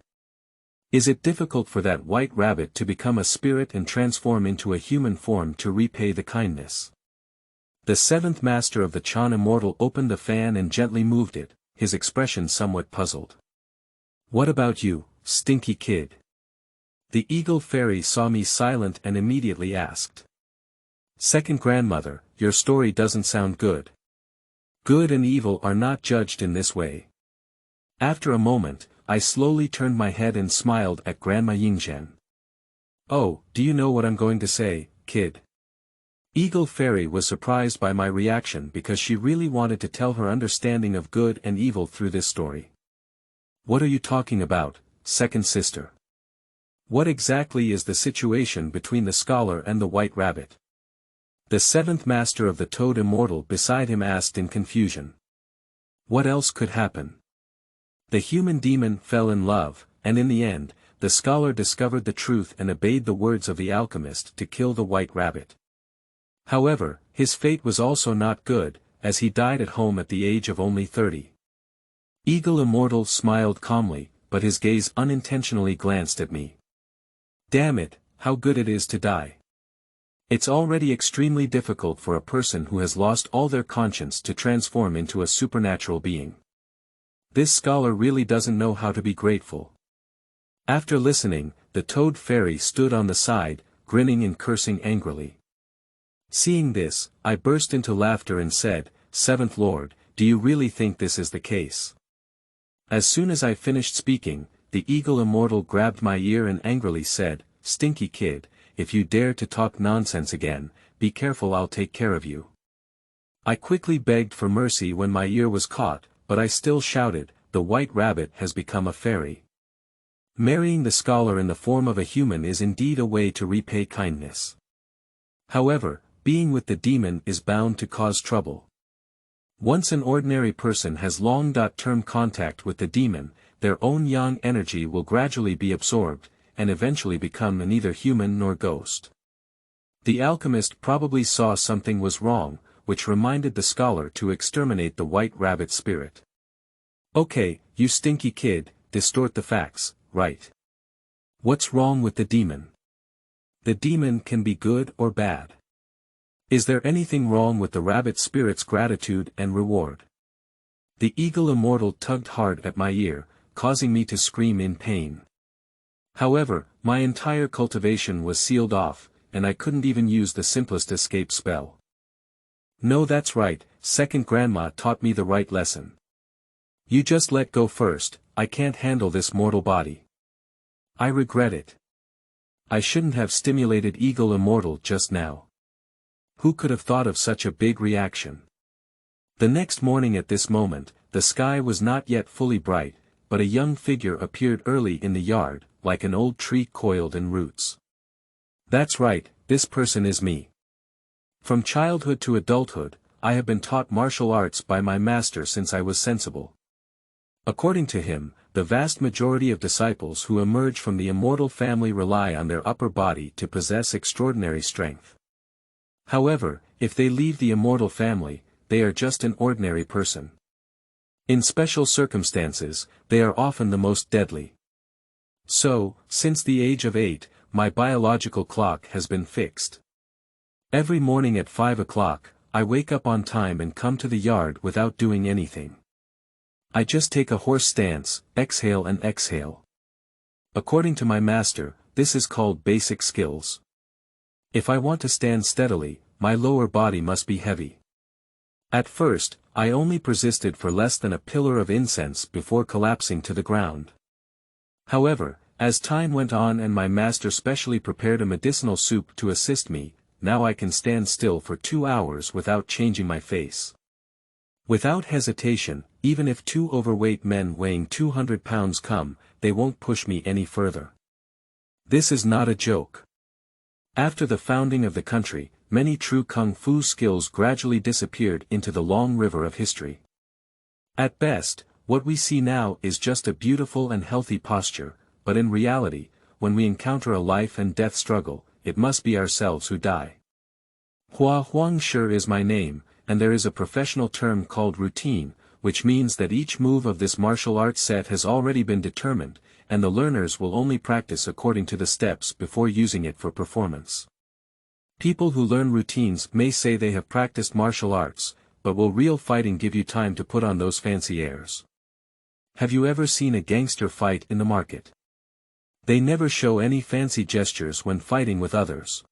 Is it difficult for that white rabbit to become a spirit and transform into a human form to repay the kindness? The seventh master of the Chen Immortal opened the fan and gently moved it, his expression somewhat puzzled. What about you, stinky kid? The Eagle Fairy saw me silent and immediately asked. Second grandmother, your story doesn't sound good. Good and evil are not judged in this way. After a moment, I slowly turned my head and smiled at Grandma Yingzhen. Oh, do you know what I'm going to say, kid? Eagle Fairy was surprised by my reaction because she really wanted to tell her understanding of good and evil through this story. What are you talking about, second sister? What exactly is the situation between the scholar and the white rabbit? The seventh master of the Toad Immortal beside him asked in confusion. What else could happen? The human demon fell in love, and in the end, the scholar discovered the truth and obeyed the words of the alchemist to kill the white rabbit. However, his fate was also not good, as he died at home at the age of only 30. Eagle Immortal smiled calmly, but his gaze unintentionally glanced at me. Damn it, how good it is to die. It's already extremely difficult for a person who has lost all their conscience to transform into a supernatural being. This scholar really doesn't know how to be grateful. After listening, the Toad Fairy stood on the side, grinning and cursing angrily. Seeing this, I burst into laughter and said, Seventh Lord, do you really think this is the case? As soon as I finished speaking, the Eagle Immortal grabbed my ear and angrily said, Stinky kid, if you dare to talk nonsense again, be careful, I'll take care of you. I quickly begged for mercy when my ear was caught, but I still shouted, the white rabbit has become a fairy. Marrying the scholar in the form of a human is indeed a way to repay kindness. However, being with the demon is bound to cause trouble. Once an ordinary person has long-term contact with the demon, their own yang energy will gradually be absorbed, and eventually become neither human nor ghost. The alchemist probably saw something was wrong, which reminded the scholar to exterminate the white rabbit spirit. Okay, you stinky kid, distort the facts, right? What's wrong with the demon? The demon can be good or bad. Is there anything wrong with the rabbit spirit's gratitude and reward? The Eagle Immortal tugged hard at my ear, causing me to scream in pain. However, my entire cultivation was sealed off, and I couldn't even use the simplest escape spell. No, that's right, second grandma taught me the right lesson. You just let go first, I can't handle this mortal body. I regret it. I shouldn't have stimulated Eagle Immortal just now. Who could have thought of such a big reaction? The next morning at this moment, the sky was not yet fully bright, but a young figure appeared early in the yard, like an old tree coiled in roots. That's right, this person is me. From childhood to adulthood, I have been taught martial arts by my master since I was sensible. According to him, the vast majority of disciples who emerge from the immortal family rely on their upper body to possess extraordinary strength. However, if they leave the immortal family, they are just an ordinary person. In special circumstances, they are often the most deadly. So, since the age of 8, my biological clock has been fixed. Every morning at 5 o'clock, I wake up on time and come to the yard without doing anything. I just take a horse stance, exhale and exhale. According to my master, this is called basic skills. If I want to stand steadily, my lower body must be heavy. At first, I only persisted for less than a pillar of incense before collapsing to the ground. However, as time went on and my master specially prepared a medicinal soup to assist me, now I can stand still for 2 hours without changing my face. Without hesitation, even if 2 overweight men weighing 200 pounds come, they won't push me any further. This is not a joke. After the founding of the country, many true kung fu skills gradually disappeared into the long river of history. At best, what we see now is just a beautiful and healthy posture, but in reality, when we encounter a life and death struggle, it must be ourselves who die. Huangxian is my name, and there is a professional term called routine, which means that each move of this martial arts set has already been determined, and the learners will only practice according to the steps before using it for performance. People who learn routines may say they have practiced martial arts, but will real fighting give you time to put on those fancy airs? Have you ever seen a gangster fight in the market? They never show any fancy gestures when fighting with others.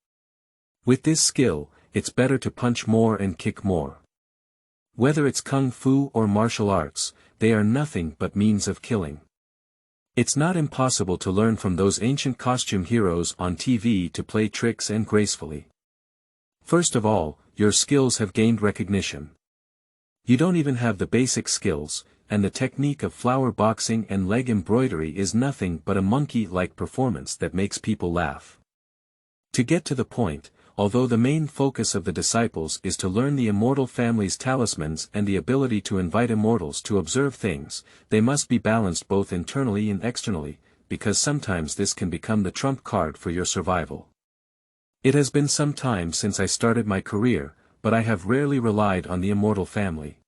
With this skill, it's better to punch more and kick more. Whether it's kung fu or martial arts, they are nothing but means of killing. It's not impossible to learn from those ancient costume heroes on TV to play tricks and gracefully. First of all, your skills have gained recognition. You don't even have the basic skills, and the technique of flower boxing and leg embroidery is nothing but a monkey-like performance that makes people laugh. To get to the point, although the main focus of the disciples is to learn the immortal family's talismans and the ability to invite immortals to observe things, they must be balanced both internally and externally, because sometimes this can become the trump card for your survival. It has been some time since I started my career, but I have rarely relied on the immortal family.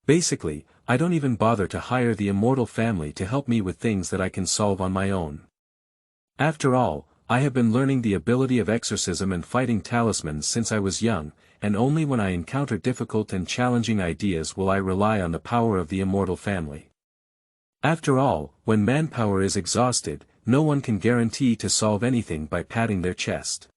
Basically, I don't even bother to hire the immortal family to help me with things that I can solve on my own. After all, I have been learning the ability of exorcism and fighting talismans since I was young, and only when I encounter difficult and challenging ideas will I rely on the power of the immortal family. After all, when manpower is exhausted, no one can guarantee to solve anything by patting their chest.